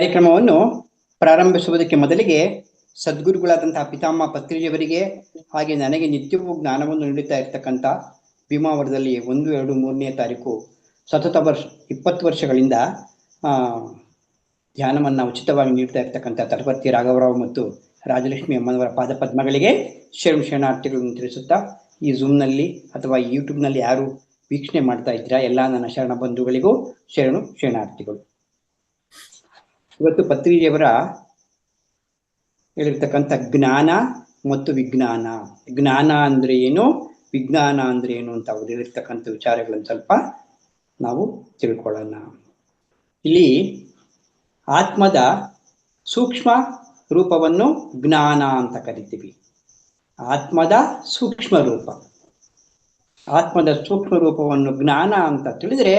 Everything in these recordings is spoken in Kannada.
ಕಾರ್ಯಕ್ರಮವನ್ನು ಪ್ರಾರಂಭಿಸುವುದಕ್ಕೆ ಮೊದಲಿಗೆ ಸದ್ಗುರುಗಳಾದಂತಹ ಪಿತಾಮಹ ಪತ್ರಿಜಿಯವರಿಗೆ ಹಾಗೆ ನನಗೆ ನಿತ್ಯವೂ ಜ್ಞಾನವನ್ನು ನೀಡುತ್ತಾ ಇರ್ತಕ್ಕಂಥ ಭೀಮಾವರದಲ್ಲಿ 1, 2, 3ನೇ ತಾರೀಕು ಸತತ 20 ವರ್ಷಗಳಿಂದ ಧ್ಯಾನವನ್ನು ಉಚಿತವಾಗಿ ನೀಡ್ತಾ ಇರ್ತಕ್ಕಂಥ ತಟಪರ್ತಿ ರಾಘವರಾವ್ ಮತ್ತು ರಾಜಲಕ್ಷ್ಮಿ ಅಮ್ಮನವರ ಪಾದ ಪದ್ಮಗಳಿಗೆ ಶರಣಾರ್ಥಿಗಳನ್ನು ತಿಳಿಸುತ್ತಾ, ಈ ಝೂಮ್ನಲ್ಲಿ ಅಥವಾ ಯೂಟ್ಯೂಬ್ನಲ್ಲಿ ಯಾರು ವೀಕ್ಷಣೆ ಮಾಡ್ತಾ ಇದ್ದೀರಾ ಎಲ್ಲ ನನ್ನ ಶರಣ ಬಂಧುಗಳಿಗೂ ಶರಣಾರ್ಥಿಗಳು. ಇವತ್ತು ಪತ್ರಿಜಿಯವರ ಹೇಳಿರ್ತಕ್ಕಂಥ ಜ್ಞಾನ ಮತ್ತು ವಿಜ್ಞಾನ, ಜ್ಞಾನ ಅಂದ್ರೆ ಏನು, ವಿಜ್ಞಾನ ಅಂದ್ರೆ ಏನು ಅಂತ ಅವ್ರು ಹೇಳಿರ್ತಕ್ಕಂಥ ವಿಚಾರಗಳನ್ನು ಸ್ವಲ್ಪ ನಾವು ತಿಳ್ಕೊಳ್ಳೋಣ. ಇಲ್ಲಿ ಆತ್ಮದ ಸೂಕ್ಷ್ಮ ರೂಪವನ್ನು ಜ್ಞಾನ ಅಂತ ಕರಿತೀವಿ. ಆತ್ಮದ ಸೂಕ್ಷ್ಮ ರೂಪ, ಆತ್ಮದ ಸೂಕ್ಷ್ಮ ರೂಪವನ್ನು ಜ್ಞಾನ ಅಂತ ತಿಳಿದ್ರೆ,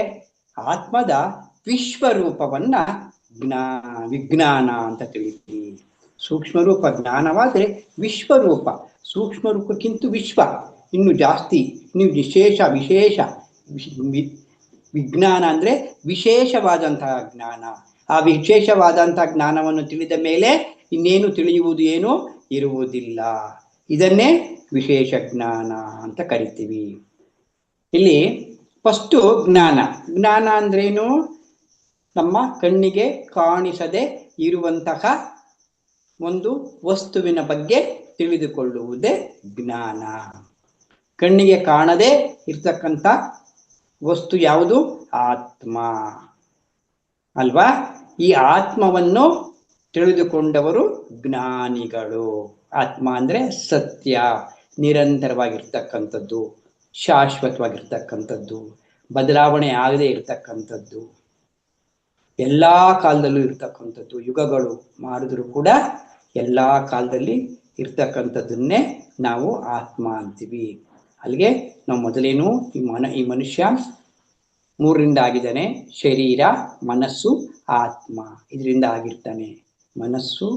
ಆತ್ಮದ ವಿಶ್ವರೂಪವನ್ನ ವಿಜ್ಞಾನ ಅಂತ ತಿಳಿತೀವಿ. ಸೂಕ್ಷ್ಮ ರೂಪ ಜ್ಞಾನವಾದ್ರೆ ವಿಶ್ವರೂಪ, ಸೂಕ್ಷ್ಮ ರೂಪಕ್ಕಿಂತ ವಿಶ್ವ ಇನ್ನು ಜಾಸ್ತಿ, ಇನ್ನು ವಿಶೇಷ ವಿಜ್ಞಾನ ಅಂದ್ರೆ ವಿಶೇಷವಾದಂತಹ ಜ್ಞಾನ. ಆ ವಿಶೇಷವಾದಂತಹ ಜ್ಞಾನವನ್ನು ತಿಳಿದ ಮೇಲೆ ಇನ್ನೇನು ತಿಳಿಯುವುದು ಏನೂ ಇರುವುದಿಲ್ಲ. ಇದನ್ನೇ ವಿಶೇಷ ಜ್ಞಾನ ಅಂತ ಕರಿತೀವಿ. ಇಲ್ಲಿ ಫಸ್ಟು ಜ್ಞಾನ. ಜ್ಞಾನ ಅಂದ್ರೇನು? ನಮ್ಮ ಕಣ್ಣಿಗೆ ಕಾಣಿಸದೆ ಇರುವಂತಹ ಒಂದು ವಸ್ತುವಿನ ಬಗ್ಗೆ ತಿಳಿದುಕೊಳ್ಳುವುದೇ ಜ್ಞಾನ. ಕಣ್ಣಿಗೆ ಕಾಣದೆ ಇರ್ತಕ್ಕಂಥ ವಸ್ತು ಯಾವುದು? ಆತ್ಮ ಅಲ್ವಾ? ಈ ಆತ್ಮವನ್ನು ತಿಳಿದುಕೊಂಡವರು ಜ್ಞಾನಿಗಳು. ಆತ್ಮ ಅಂದ್ರೆ ಸತ್ಯ, ನಿರಂತರವಾಗಿರ್ತಕ್ಕಂಥದ್ದು, ಶಾಶ್ವತವಾಗಿರ್ತಕ್ಕಂಥದ್ದು, ಬದಲಾವಣೆ ಆಗದೆ ಇರ್ತಕ್ಕಂಥದ್ದು, ಎಲ್ಲಾ ಕಾಲದಲ್ಲೂ ಇರ್ತಕ್ಕಂಥದ್ದು. ಯುಗಗಳು ಮಾಡಿದ್ರು ಕೂಡ ಎಲ್ಲಾ ಕಾಲದಲ್ಲಿ ಇರ್ತಕ್ಕಂಥದ್ದನ್ನೇ ನಾವು ಆತ್ಮ ಅಂತೀವಿ. ಅಲ್ಲಿಗೆ ನಾವು ಮೊದಲೇನು ಈ ಮನುಷ್ಯ 3ರಿಂದ ಆಗಿದ್ದಾನೆ. ಶರೀರ, ಮನಸ್ಸು, ಆತ್ಮ. ಇದರಿಂದ ಆಗಿರ್ತಾನೆ. ಮನಸ್ಸು,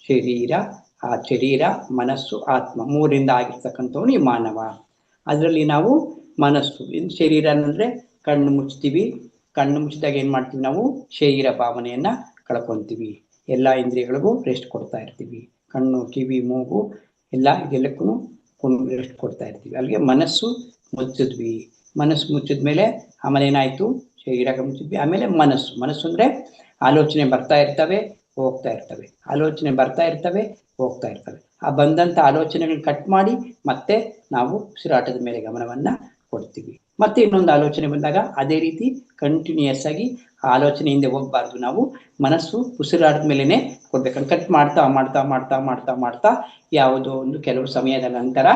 ಶರೀರ, ಮನಸ್ಸು, ಆತ್ಮ 3ರಿಂದ ಆಗಿರ್ತಕ್ಕಂಥವನು ಈ ಮಾನವ. ಅದರಲ್ಲಿ ನಾವು ಮನಸ್ಸು, ಶರೀರ ಅಂದ್ರೆ ಕಣ್ಣು ಮುಚ್ತೀವಿ. ಕಣ್ಣು ಮುಚ್ಚಿದಾಗ ಏನ್ ಮಾಡ್ತೀವಿ? ನಾವು ಶರೀರ ಭಾವನೆಯನ್ನ ಕಳ್ಕೊಂತೀವಿ. ಎಲ್ಲಾ ಇಂದ್ರಿಯಗಳಿಗೂ ರೆಸ್ಟ್ ಕೊಡ್ತಾ ಇರ್ತೀವಿ. ಕಣ್ಣು, ಕಿವಿ, ಮೂಗು ಇದೆಲ್ಲಕ್ಕೂ ರೆಸ್ಟ್ ಕೊಡ್ತಾ ಇರ್ತೀವಿ. ಅಲ್ಲಿಗೆ ಮನಸ್ಸು ಮುಚ್ಚಿದ್ವಿ. ಮನಸ್ಸು ಮುಚ್ಚಿದ್ಮೇಲೆ ಆಮೇಲೆ ಏನಾಯ್ತು? ಶರೀರ ಮುಚ್ಚಿದ್ವಿ. ಆಮೇಲೆ ಮನಸ್ಸು ಅಂದ್ರೆ ಆಲೋಚನೆ ಬರ್ತಾ ಇರ್ತವೆ, ಹೋಗ್ತಾ ಇರ್ತವೆ, ಆಲೋಚನೆ ಬರ್ತಾ ಇರ್ತವೆ, ಹೋಗ್ತಾ ಇರ್ತವೆ. ಆ ಬಂದಂತ ಆಲೋಚನೆಗಳನ್ನ ಕಟ್ ಮಾಡಿ ಮತ್ತೆ ನಾವು ಉಸಿರಾಟದ ಮೇಲೆ ಗಮನವನ್ನ ಕೊಡ್ತೀವಿ. ಮತ್ತೆ ಇನ್ನೊಂದು ಆಲೋಚನೆ ಬಂದಾಗ ಅದೇ ರೀತಿ ಕಂಟಿನ್ಯೂಯಸ್ ಆಗಿ ಆಲೋಚನೆ ಹಿಂದೆ ಹೋಗ್ಬಾರ್ದು. ನಾವು ಮನಸ್ಸು ಉಸಿರಾಟದ ಮೇಲೆನೆ ಕೊಡ್ಬೇಕಂತ ಕಟ್ ಮಾಡ್ತಾ ಮಾಡ್ತಾ ಮಾಡ್ತಾ ಮಾಡ್ತಾ ಮಾಡ್ತಾ ಯಾವುದೋ ಒಂದು ಕೆಲವು ಸಮಯದ ನಂತರ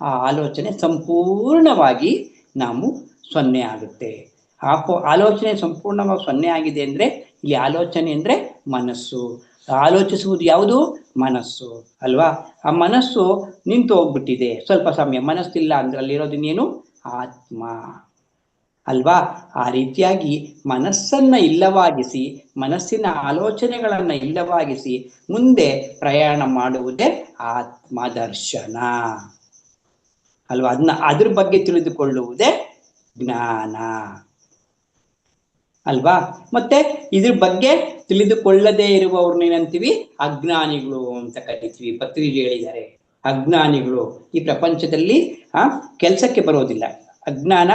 ಆ ಆಲೋಚನೆ ಸಂಪೂರ್ಣವಾಗಿ ನಾವು 0 ಆಗುತ್ತೆ. ಆಲೋಚನೆ ಸಂಪೂರ್ಣವಾಗಿ 0 ಆಗಿದೆ ಅಂದ್ರೆ ಇಲ್ಲಿ ಆಲೋಚನೆ ಅಂದ್ರೆ ಮನಸ್ಸು. ಆಲೋಚಿಸುವುದು ಯಾವುದು? ಮನಸ್ಸು ಅಲ್ವಾ? ಆ ಮನಸ್ಸು ನಿಂತು ಹೋಗ್ಬಿಟ್ಟಿದೆ ಸ್ವಲ್ಪ ಸಮಯ. ಮನಸ್ಸಿಲ್ಲ ಅಂದ್ರೆ ಅಲ್ಲಿರೋದಿನ್ನೇನು? ಆತ್ಮ ಅಲ್ವಾ? ಆ ರೀತಿಯಾಗಿ ಮನಸ್ಸನ್ನ ಇಲ್ಲವಾಗಿಸಿ, ಮನಸ್ಸಿನ ಆಲೋಚನೆಗಳನ್ನ ಇಲ್ಲವಾಗಿಸಿ ಮುಂದೆ ಪ್ರಯಾಣ ಮಾಡುವುದೇ ಆತ್ಮದರ್ಶನ ಅಲ್ವಾ? ಅದ್ರ ಬಗ್ಗೆ ತಿಳಿದುಕೊಳ್ಳುವುದೇ ಜ್ಞಾನ ಅಲ್ವಾ? ಮತ್ತೆ ಇದ್ರ ಬಗ್ಗೆ ತಿಳಿದುಕೊಳ್ಳದೇ ಇರುವವ್ರನ್ನ ಏನಂತೀವಿ? ಅಜ್ಞಾನಿಗಳು ಅಂತ ಕರಿತೀವಿ. ಪತ್ರಿಜಿ ಹೇಳಿದ್ದಾರೆ, ಅಜ್ಞಾನಿಗಳು ಈ ಪ್ರಪಂಚದಲ್ಲಿ ಕೆಲ್ಸಕ್ಕೆ ಬರೋದಿಲ್ಲ. ಅಜ್ಞಾನ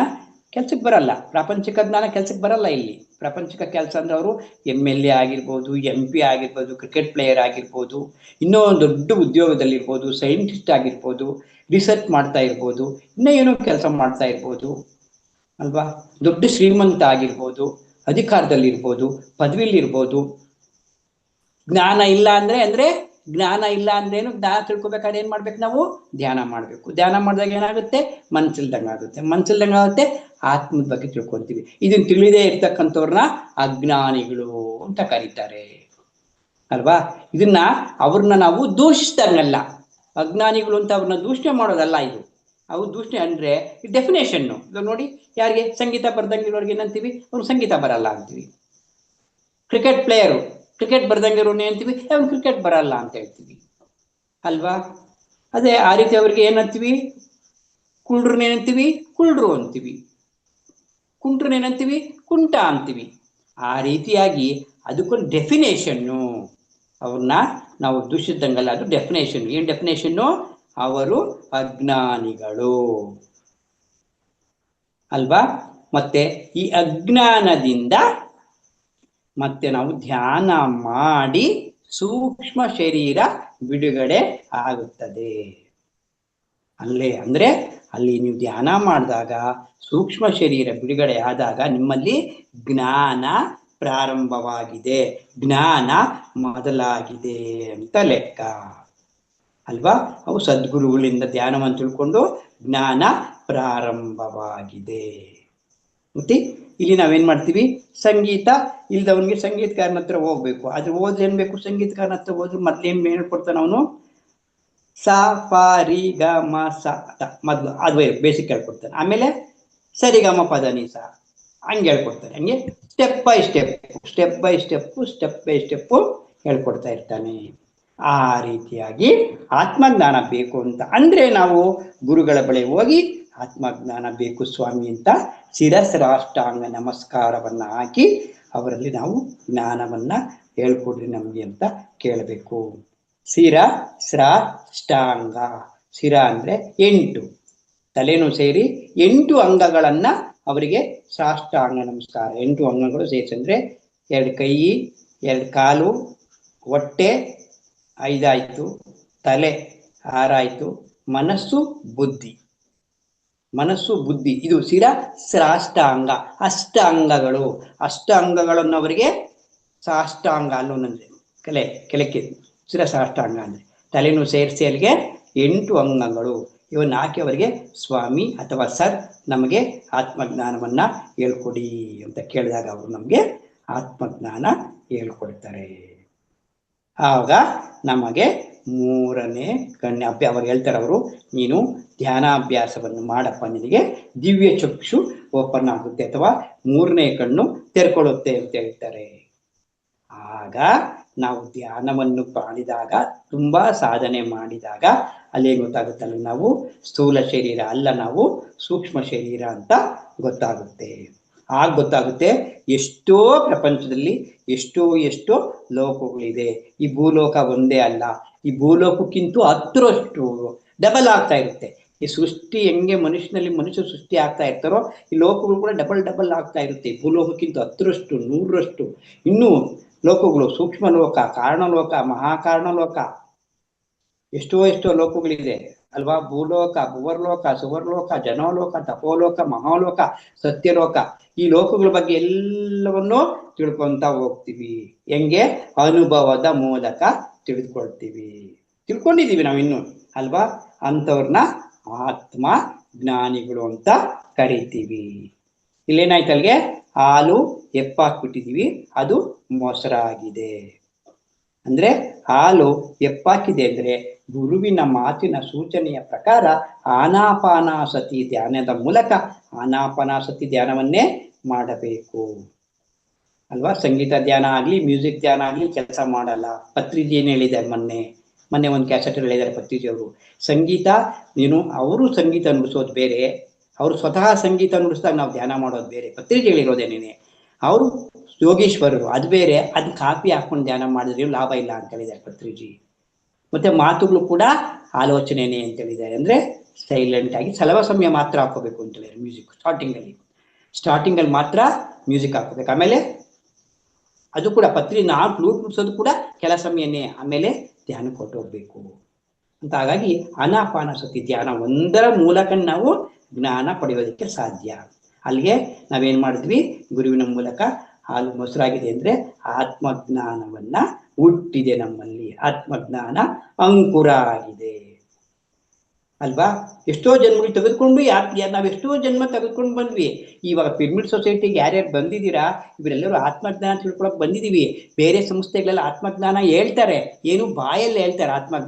ಕೆಲ್ಸಕ್ಕೆ ಬರಲ್ಲ. ಪ್ರಾಪಂಚಿಕ ಜ್ಞಾನ ಕೆಲ್ಸಕ್ಕೆ ಬರಲ್ಲ. ಇಲ್ಲಿ ಪ್ರಾಪಂಚಿಕ ಕೆಲಸ ಅಂದ್ರೆ ಅವರು MLA ಆಗಿರ್ಬೋದು, MP ಆಗಿರ್ಬೋದು, ಕ್ರಿಕೆಟ್ ಪ್ಲೇಯರ್ ಆಗಿರ್ಬೋದು, ಇನ್ನೂ ದೊಡ್ಡ ಉದ್ಯೋಗದಲ್ಲಿರ್ಬೋದು, ಸೈಂಟಿಸ್ಟ್ ಆಗಿರ್ಬೋದು, ರಿಸರ್ಚ್ ಮಾಡ್ತಾ ಇರ್ಬೋದು, ಇನ್ನೂ ಏನೋ ಕೆಲಸ ಮಾಡ್ತಾ ಇರ್ಬೋದು ಅಲ್ವಾ? ದೊಡ್ಡ ಶ್ರೀಮಂತ ಆಗಿರ್ಬೋದು, ಅಧಿಕಾರದಲ್ಲಿರ್ಬೋದು, ಪದವಿಲಿರ್ಬೋದು. ಜ್ಞಾನ ಇಲ್ಲ ಅಂದ್ರೆ ಜ್ಞಾನ ಇಲ್ಲ ಅಂದ್ರೇನು? ಜ್ಞಾನ ತಿಳ್ಕೊಬೇಕಾದ್ರೆ ಏನ್ ಮಾಡ್ಬೇಕು? ನಾವು ಧ್ಯಾನ ಮಾಡ್ಬೇಕು. ಧ್ಯಾನ ಮಾಡಿದಾಗ ಏನಾಗುತ್ತೆ? ಮನ್ಸಿಲ್ದಂಗ ಆಗುತ್ತೆ. ಆತ್ಮದ ಬಗ್ಗೆ ತಿಳ್ಕೊಂತೀವಿ. ಇದನ್ನ ತಿಳಿದೇ ಇರ್ತಕ್ಕಂಥವ್ರನ್ನ ಅಜ್ಞಾನಿಗಳು ಅಂತ ಕರೀತಾರೆ ಅಲ್ವಾ? ಅವ್ರನ್ನ ನಾವು ದೂಷಿಸ್ದಂಗಲ್ಲ. ಅಜ್ಞಾನಿಗಳು ಅಂತ ಅವ್ರನ್ನ ದೂಷಣೆ ಮಾಡೋದಲ್ಲ. ಅವು ದೂಷಣೆ ಅಂದ್ರೆ ಡೆಫಿನೇಷನ್ ನೋಡಿ. ಯಾರಿಗೆ ಸಂಗೀತ ಬರ್ದಂಗಿರೋರ್ಗೆ ಏನಂತೀವಿ? ಅವ್ರು ಸಂಗೀತ ಬರಲ್ಲ ಅಂತೀವಿ. ಕ್ರಿಕೆಟ್ ಬರ್ದಂಗಿರೋರ್ನ ಏನಂತೀವಿ? ಅವ್ನು ಕ್ರಿಕೆಟ್ ಬರಲ್ಲ ಅಂತ ಹೇಳ್ತೀವಿ ಅಲ್ವಾ? ಅದೇ ಆ ರೀತಿ ಅವ್ರಿಗೆ ಏನಂತೀವಿ? ಕುಳ್ರನ್ನ ಏನಂತೀವಿ? ಕುಳ್ರು ಅಂತೀವಿ. ಕುಂಟ್ರನ್ನ ಏನಂತೀವಿ? ಕುಂಟ ಅಂತೀವಿ. ಆ ರೀತಿಯಾಗಿ ಅದಕ್ಕೊಂದು ಡೆಫಿನೇಷನ್ನು. ಅವ್ರನ್ನ ನಾವು ದೂಷಿಸಿದಂಗಲ್ಲ, ಅದು ಡೆಫಿನೇಷನ್. ಏನು ಡೆಫಿನೇಷನ್ನು? ಅವರು ಅಜ್ಞಾನಿಗಳು ಅಲ್ವಾ. ಮತ್ತೆ ಈ ಅಜ್ಞಾನದಿಂದ ಮತ್ತೆ ನಾವು ಧ್ಯಾನ ಮಾಡಿ ಸೂಕ್ಷ್ಮ ಶರೀರ ಬಿಡುಗಡೆ ಆಗುತ್ತದೆ. ಅಂದ್ರೆ ಅಲ್ಲಿ ನೀವು ಧ್ಯಾನ ಮಾಡಿದಾಗ ಸೂಕ್ಷ್ಮ ಶರೀರ ಬಿಡುಗಡೆ ಆದಾಗ ನಿಮ್ಮಲ್ಲಿ ಜ್ಞಾನ ಪ್ರಾರಂಭವಾಗಿದೆ, ಜ್ಞಾನ ಮೊದಲಾಗಿದೆ ಅಂತ ಲೆಕ್ಕ ಅಲ್ವಾ. ಅವು ಸದ್ಗುರುಗಳಿಂದ ಧ್ಯಾನವನ್ನು ತಿಳ್ಕೊಂಡು ಜ್ಞಾನ ಪ್ರಾರಂಭವಾಗಿದೆ. ಮತ್ತೆ ಇಲ್ಲಿ ನಾವೇನ್ ಮಾಡ್ತೀವಿ, ಸಂಗೀತ ಇಲ್ದವನಿಗೆ ಸಂಗೀತಗಾರನ ಹತ್ರ ಹೋಗ್ಬೇಕು. ಆದ್ರೆ ಹೋದ್ರೆ ಏನ್ ಬೇಕು, ಸಂಗೀತಗಾರನ ಹತ್ರ ಹೋದ್ರೆ ಮೊದ್ಲೇನ್ ಹೇಳ್ಕೊಡ್ತಾನ ಅವನು? ಸ ಪ ರಿ ಗ ಮ ಸ ಮೊದ್ಲು ಅದು ಬೇಸಿಕ್ ಹೇಳ್ಕೊಡ್ತಾನೆ. ಆಮೇಲೆ ಸರಿಗಮ ಪದ ನಿ ಸ ಹಂಗೆ ಹೇಳ್ಕೊಡ್ತಾನೆ. ಹಂಗೆ ಸ್ಟೆಪ್ ಬೈ ಸ್ಟೆಪ್ ಹೇಳ್ಕೊಡ್ತಾ ಇರ್ತಾನೆ. ಆ ರೀತಿಯಾಗಿ ಆತ್ಮಜ್ಞಾನ ಬೇಕು ಅಂತ ಅಂದ್ರೆ ನಾವು ಗುರುಗಳ ಬಳಿ ಹೋಗಿ ಆತ್ಮಜ್ಞಾನ ಬೇಕು ಸ್ವಾಮಿ ಅಂತ ಶಿರಸ್ರಾಷ್ಟಾಂಗ ನಮಸ್ಕಾರವನ್ನ ಹಾಕಿ ಅವರಲ್ಲಿ ನಾವು ಜ್ಞಾನವನ್ನ ಹೇಳ್ಕೊಡ್ರಿ ನಮ್ಗೆ ಅಂತ ಕೇಳಬೇಕು. ಶಿರ ಸ್ರಾಷ್ಟಾಂಗ, ಶಿರ ಅಂದ್ರೆ 8 ತಲೆನೂ ಸೇರಿ 8 ಅಂಗಗಳನ್ನ ಅವರಿಗೆ ಸಾಷ್ಟಾಂಗ ನಮಸ್ಕಾರ. 8 ಅಂಗಗಳು ಸೇರಿಸಂದ್ರೆ 2 ಕೈ, 2 ಕಾಲು, ಹೊಟ್ಟೆ 5 ಆಯ್ತು, ತಲೆ 6 ಆಯ್ತು, ಮನಸ್ಸು ಬುದ್ಧಿ ಇದು ಶಿರ ಸಾಷ್ಟಾಂಗ. ಅಷ್ಟ ಅಂಗಗಳನ್ನು ಅವರಿಗೆ ಸಾಷ್ಟಾಂಗ ಅನ್ನೋದಂದ್ರೆ ಕೆಳಕ್ಕೆ ಶಿರ ಸಾಷ್ಟಾಂಗ ಅಂದ್ರೆ ತಲೆನೂ ಸೇರಿಸಿ ಅಲ್ಲಿಗೆ 8 ಅಂಗಗಳು. ಇವನ್ನ ಹಾಕಿ ಅವರಿಗೆ ಸ್ವಾಮಿ ಅಥವಾ ಸರ್ ನಮಗೆ ಆತ್ಮಜ್ಞಾನವನ್ನ ಹೇಳ್ಕೊಡಿ ಅಂತ ಕೇಳಿದಾಗ ಅವರು ನಮಗೆ ಆತ್ಮಜ್ಞಾನ ಹೇಳ್ಕೊಡ್ತಾರೆ. ಆಗ ನಮಗೆ 3ನೇ ಕಣ್ಣು ಅವ್ರು ಹೇಳ್ತಾರೆ, ಅವರು ನೀನು ಧ್ಯಾನಾಭ್ಯಾಸವನ್ನು ಮಾಡಪ್ಪ, ನಿನಗೆ ದಿವ್ಯ ಚಕ್ಷು ಓಪನ್ ಆಗುತ್ತೆ ಅಥವಾ 3ನೇ ಕಣ್ಣು ತೆರ್ಕೊಳ್ಳುತ್ತೆ ಅಂತ ಹೇಳ್ತಾರೆ. ಆಗ ನಾವು ಧ್ಯಾನವನ್ನು ಮಾಡಿದಾಗ, ತುಂಬಾ ಸಾಧನೆ ಮಾಡಿದಾಗ ಅಲ್ಲೇ ಗೊತ್ತಾಗುತ್ತಲ್ಲ ನಾವು ಸ್ಥೂಲ ಶರೀರ ಅಲ್ಲ, ನಾವು ಸೂಕ್ಷ್ಮ ಶರೀರ ಅಂತ ಗೊತ್ತಾಗುತ್ತೆ. ಆಗ ಗೊತ್ತಾಗುತ್ತೆ ಎಷ್ಟೋ ಪ್ರಪಂಚದಲ್ಲಿ ಎಷ್ಟೋ ಲೋಕಗಳಿದೆ. ಈ ಭೂಲೋಕ ಒಂದೇ ಅಲ್ಲ, ಈ ಭೂಲೋಕಕ್ಕಿಂತ 10ರಷ್ಟು ಡಬಲ್ ಆಗ್ತಾ ಇರುತ್ತೆ. ಈ ಸೃಷ್ಟಿ ಹೆಂಗೆ ಮನುಷ್ಯ ಸೃಷ್ಟಿ ಆಗ್ತಾ ಇರ್ತಾರೋ ಈ ಲೋಕಗಳು ಕೂಡ ಡಬಲ್ ಆಗ್ತಾ ಇರುತ್ತೆ. ಭೂಲೋಕಕ್ಕಿಂತ 10ರಷ್ಟು 100ರಷ್ಟು ಇನ್ನೂ ಲೋಕಗಳು, ಸೂಕ್ಷ್ಮ ಲೋಕ, ಕಾರಣಲೋಕ, ಮಹಾಕಾರಣಲೋಕ, ಎಷ್ಟೋ ಲೋಕಗಳಿದೆ ಅಲ್ವಾ. ಭೂಲೋಕ, ಭುವರ್ಲೋಕ, ಸುವರ್ಲೋಕ, ಜನೋಲೋಕ, ತಪೋಲೋಕ, ಮಹಾಲೋಕ, ಸತ್ಯಲೋಕ. ಈ ಲೋಕಗಳ ಬಗ್ಗೆ ಎಲ್ಲವನ್ನೂ ತಿಳ್ಕೊಂತ ಹೋಗ್ತೀವಿ. ಹೆಂಗೆ? ಅನುಭವದ ಮೂಲಕ ತಿಳ್ಕೊಂಡಿದ್ದೀವಿ ನಾವು ಇನ್ನು ಅಲ್ವಾ. ಅಂಥವ್ರನ್ನ ಆತ್ಮ ಜ್ಞಾನಿಗಳು ಅಂತ ಕರಿತೀವಿ. ಇಲ್ಲೇನಾಯ್ತು, ಅಲ್ಲಿಗೆ ಹಾಲು ಎಪ್ಪಾಕ್ಬಿಟ್ಟಿದೀವಿ, ಅದು ಮೊಸರಾಗಿದೆ. ಅಂದ್ರೆ ಹಾಲು ಎಪ್ಪಾಕಿದೆ ಅಂದ್ರೆ ಗುರುವಿನ ಮಾತಿನ ಸೂಚನೆಯ ಪ್ರಕಾರ ಆನಾಪಾನಾಸತಿ ಧ್ಯಾನದ ಮೂಲಕ ಆನಾಪಾನಾಸತಿ ಧ್ಯಾನವನ್ನೇ ಮಾಡಬೇಕು ಅಲ್ವಾ. ಸಂಗೀತ ಧ್ಯಾನ ಆಗ್ಲಿ, ಮ್ಯೂಸಿಕ್ ಧ್ಯಾನ ಆಗ್ಲಿ ಕೆಲಸ ಮಾಡಲ್ಲ. ಪತ್ರಿಜಿ ಏನ್ ಹೇಳಿದ್ದಾರೆ, ಮೊನ್ನೆ ಒಂದು ಕ್ಯಾಸೆಟ್ ಹೇಳಿದ್ದಾರೆ ಪತ್ರಿಜಿ ಅವರು. ಸಂಗೀತ ಅವರು ಸಂಗೀತ ನುಡಿಸೋದು ಬೇರೆ, ಅವರು ಸ್ವತಃ ಸಂಗೀತ ನುಡಿಸಿದಾಗ ನಾವು ಧ್ಯಾನ ಮಾಡೋದು ಬೇರೆ. ಪತ್ರಿಜಿ ಹೇಳಿರೋದೇನೇನೆ, ಅವರು ಯೋಗೀಶ್ವರರು ಅದು ಬೇರೆ, ಅದು ಕಾಪಿ ಹಾಕೊಂಡು ಧ್ಯಾನ ಮಾಡಿದ್ರೆ ಲಾಭ ಇಲ್ಲ ಅಂತ ಹೇಳಿದ್ದಾರೆ ಪತ್ರಿಜಿ. ಮತ್ತೆ ಮಾತುಗಳು ಕೂಡ ಆಲೋಚನೆನೇ ಅಂತ ಹೇಳಿದ್ದಾರೆ. ಅಂದ್ರೆ ಸೈಲೆಂಟ್ ಆಗಿ ಸಲವ ಸಮಯ ಮಾತ್ರ ಹಾಕೋಬೇಕು ಅಂತ ಹೇಳಿದ್ದಾರೆ. ಮ್ಯೂಸಿಕ್ ಸ್ಟಾರ್ಟಿಂಗ್ ಅಲ್ಲಿ ಮಾತ್ರ ಮ್ಯೂಸಿಕ್ ಹಾಕೋಬೇಕು. ಆಮೇಲೆ ಅದು ಕೂಡ ನಾವು ಫ್ಲೂಟ್ ನುಡಿಸೋದು ಕೂಡ ಕೆಲ ಸಮಯನೇ, ಆಮೇಲೆ ಧ್ಯಾನಕ್ಕೆ ಹೊರಟೋಗ್ಬೇಕು ಅಂತ. ಹಾಗಾಗಿ ಆನಾಪಾನಸತಿ ಧ್ಯಾನ ಒಂದರ ಮೂಲಕ ನಾವು ಜ್ಞಾನ ಪಡೆಯೋದಕ್ಕೆ ಸಾಧ್ಯ. ಅಲ್ಲಿಗೆ ನಾವೇನ್ ಮಾಡಿದ್ವಿ, ಗುರುವಿನ ಮೂಲಕ ಹಾಲು ಮೊಸರಾಗಿದೆ ಅಂದ್ರೆ ಆತ್ಮಜ್ಞಾನವನ್ನ ಹುಟ್ಟಿದೆ ನಮ್ಮಲ್ಲಿ, ಆತ್ಮಜ್ಞಾನ ಅಂಕುರ ಆಗಿದೆ ಅಲ್ವಾ. ಎಷ್ಟೋ ಜನ್ಮಗಳು ತೆಗೆದುಕೊಂಡು ನಾವೆಷ್ಟೋ ಜನ್ಮ ತೆಗೆದುಕೊಂಡು ಬಂದ್ವಿ. ಇವಾಗ ಪಿರಮಿಡ್ ಸೊಸೈಟಿಗೆ ಯಾರ್ಯಾರು ಬಂದಿದ್ದೀರಾ, ಇವರೆಲ್ಲರೂ ಆತ್ಮಜ್ಞಾನ ತಿಳ್ಕೊಳಕ್ ಬಂದಿದೀವಿ. ಬೇರೆ ಸಂಸ್ಥೆಗಳೆಲ್ಲ ಆತ್ಮಜ್ಞಾನ ಹೇಳ್ತಾರೆ, ಏನು ಬಾಯಲ್ಲಿ ಹೇಳ್ತಾರೆ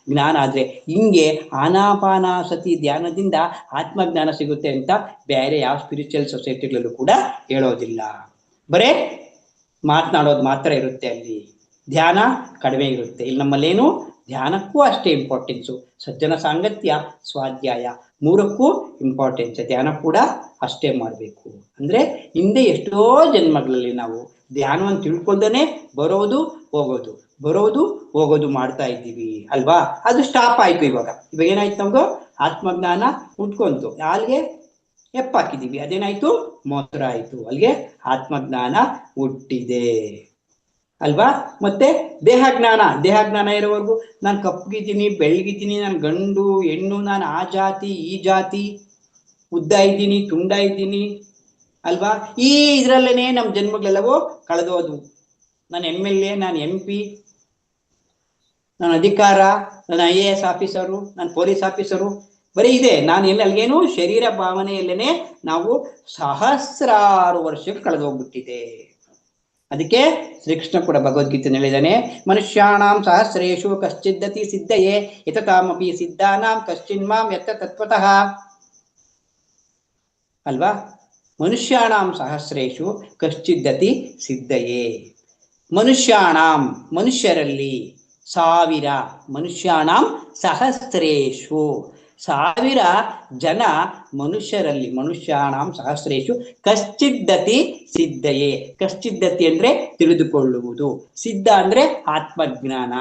ಜ್ಞಾನ ಆದ್ರೆ ಹಿಂಗೆ ಆನಾಪಾನಾಸತಿ ಧ್ಯಾನದಿಂದ ಆತ್ಮಜ್ಞಾನ ಸಿಗುತ್ತೆ ಅಂತ ಬೇರೆ ಯಾವ ಸ್ಪಿರಿಚುವಲ್ ಸೊಸೈಟಿಗಳಲ್ಲೂ ಕೂಡ ಹೇಳೋದಿಲ್ಲ. ಬರೇ ಮಾತನಾಡೋದು ಮಾತ್ರ ಇರುತ್ತೆ, ಅಲ್ಲಿ ಧ್ಯಾನ ಕಡಿಮೆ ಇರುತ್ತೆ. ಇಲ್ಲಿ ನಮ್ಮಲ್ಲೇನು ಧ್ಯಾನಕ್ಕೂ ಅಷ್ಟೇ ಇಂಪಾರ್ಟೆನ್ಸು. ಸಜ್ಜನ ಸಾಂಗತ್ಯ, ಸ್ವಾಧ್ಯಾಯ ಮೂರಕ್ಕೂ ಇಂಪಾರ್ಟೆನ್ಸ್. ಧ್ಯಾನ ಕೂಡ ಅಷ್ಟೇ ಮಾಡಬೇಕು. ಅಂದ್ರೆ ಹಿಂದೆ ಎಷ್ಟೋ ಜನ್ಮಗಳಲ್ಲಿ ನಾವು ಧ್ಯಾನವನ್ನು ತಿಳ್ಕೊಳ್ದೇನೆ ಬರೋದು ಹೋಗೋದು ಬರೋದು ಹೋಗೋದು ಮಾಡ್ತಾ ಇದ್ದೀವಿ ಅಲ್ವಾ. ಅದು ಸ್ಟಾಪ್ ಆಯ್ತು. ಇವಾಗ ಏನಾಯ್ತು, ನಮ್ದು ಆತ್ಮಜ್ಞಾನ ಉಟ್ಕೊಂತು, ಅಲ್ಲಿಗೆ ಎಪ್ಪಾಕಿದೀವಿ, ಅದೇನಾಯ್ತು, ಮೊಸರ ಆಯ್ತು, ಅಲ್ಲಿಗೆ ಆತ್ಮಜ್ಞಾನ ಹುಟ್ಟಿದೆ ಅಲ್ವಾ. ಮತ್ತೆ ದೇಹಜ್ಞಾನ ಇರೋವರೆಗೂ ನಾನು ಕಪ್ಪಗಿದ್ದೀನಿ, ಬೆಳ್ಳಗಿದ್ದೀನಿ, ನಾನು ಗಂಡು ಹೆಣ್ಣು, ನಾನು ಆ ಜಾತಿ ಈ ಜಾತಿ, ಉದ್ದ ಇದ್ದೀನಿ ತುಂಡ ಇದ್ದೀನಿ ಅಲ್ವಾ. ಈ ಇದ್ರಲ್ಲೇನೆ ನಮ್ಮ ಜನ್ಮಗಳೆಲ್ಲವೋ ಕಳೆದೋದು. ನಾನು MLA, ನಾನು MP, ನಾನು ಅಧಿಕಾರ, ನಾನು IAS ಆಫೀಸರು, ನಾನು ಪೊಲೀಸ್ ಆಫೀಸರು, ಬರೀ ಇದೆ. ನಾನು ಅಲ್ಗೇನು ಶರೀರ ಭಾವನೆಯಲ್ಲೇನೆ ನಾವು ಸಹಸ್ರಾರು ವರ್ಷಕ್ಕೆ ಕಳೆದೋಗ್ಬಿಟ್ಟಿದೆ. ಅದಕ್ಕೆ ಶ್ರೀಕೃಷ್ಣ ಕೂಡ ಭಗವದ್ಗೀತೆ ಹೇಳಿದಾನೆ, ಮನುಷ್ಯಾಣಾಂ ಸಹಸ್ರೇಶು ಕಶ್ಚಿದ್ದತಿ ಸಿದ್ಧಯೇ ಯತತಾಮಪಿ ಸಿದ್ಧಾನಾಂ ಕಶ್ಚಿನ್ಮಾಂ ಯತ್ತ ತತ್ವತಃ ಅಲ್ವಾ. ಮನುಷ್ಯಾಣಾಂ ಸಹಸ್ರೇಶು ಕಶ್ಚಿದ್ದತಿ ಸಿದ್ಧಯೇ. ಮನುಷ್ಯರಲ್ಲಿ 1000, ಮನುಷ್ಯಾಣಾಂ ಸಹಸ್ರೇಶು 1000 ಜನ ಮನುಷ್ಯರಲ್ಲಿ, ಮನುಷ್ಯಾಣಾಂ ಸಹಸ್ರೇಶು ಕಶ್ಚಿದ್ದತಿ ಸಿದ್ಧಯೇ. ಕಶ್ಚಿದ್ದತಿ ಅಂದ್ರೆ ತಿಳಿದುಕೊಳ್ಳುವುದು, ಸಿದ್ಧ ಅಂದ್ರೆ ಆತ್ಮಜ್ಞಾನ.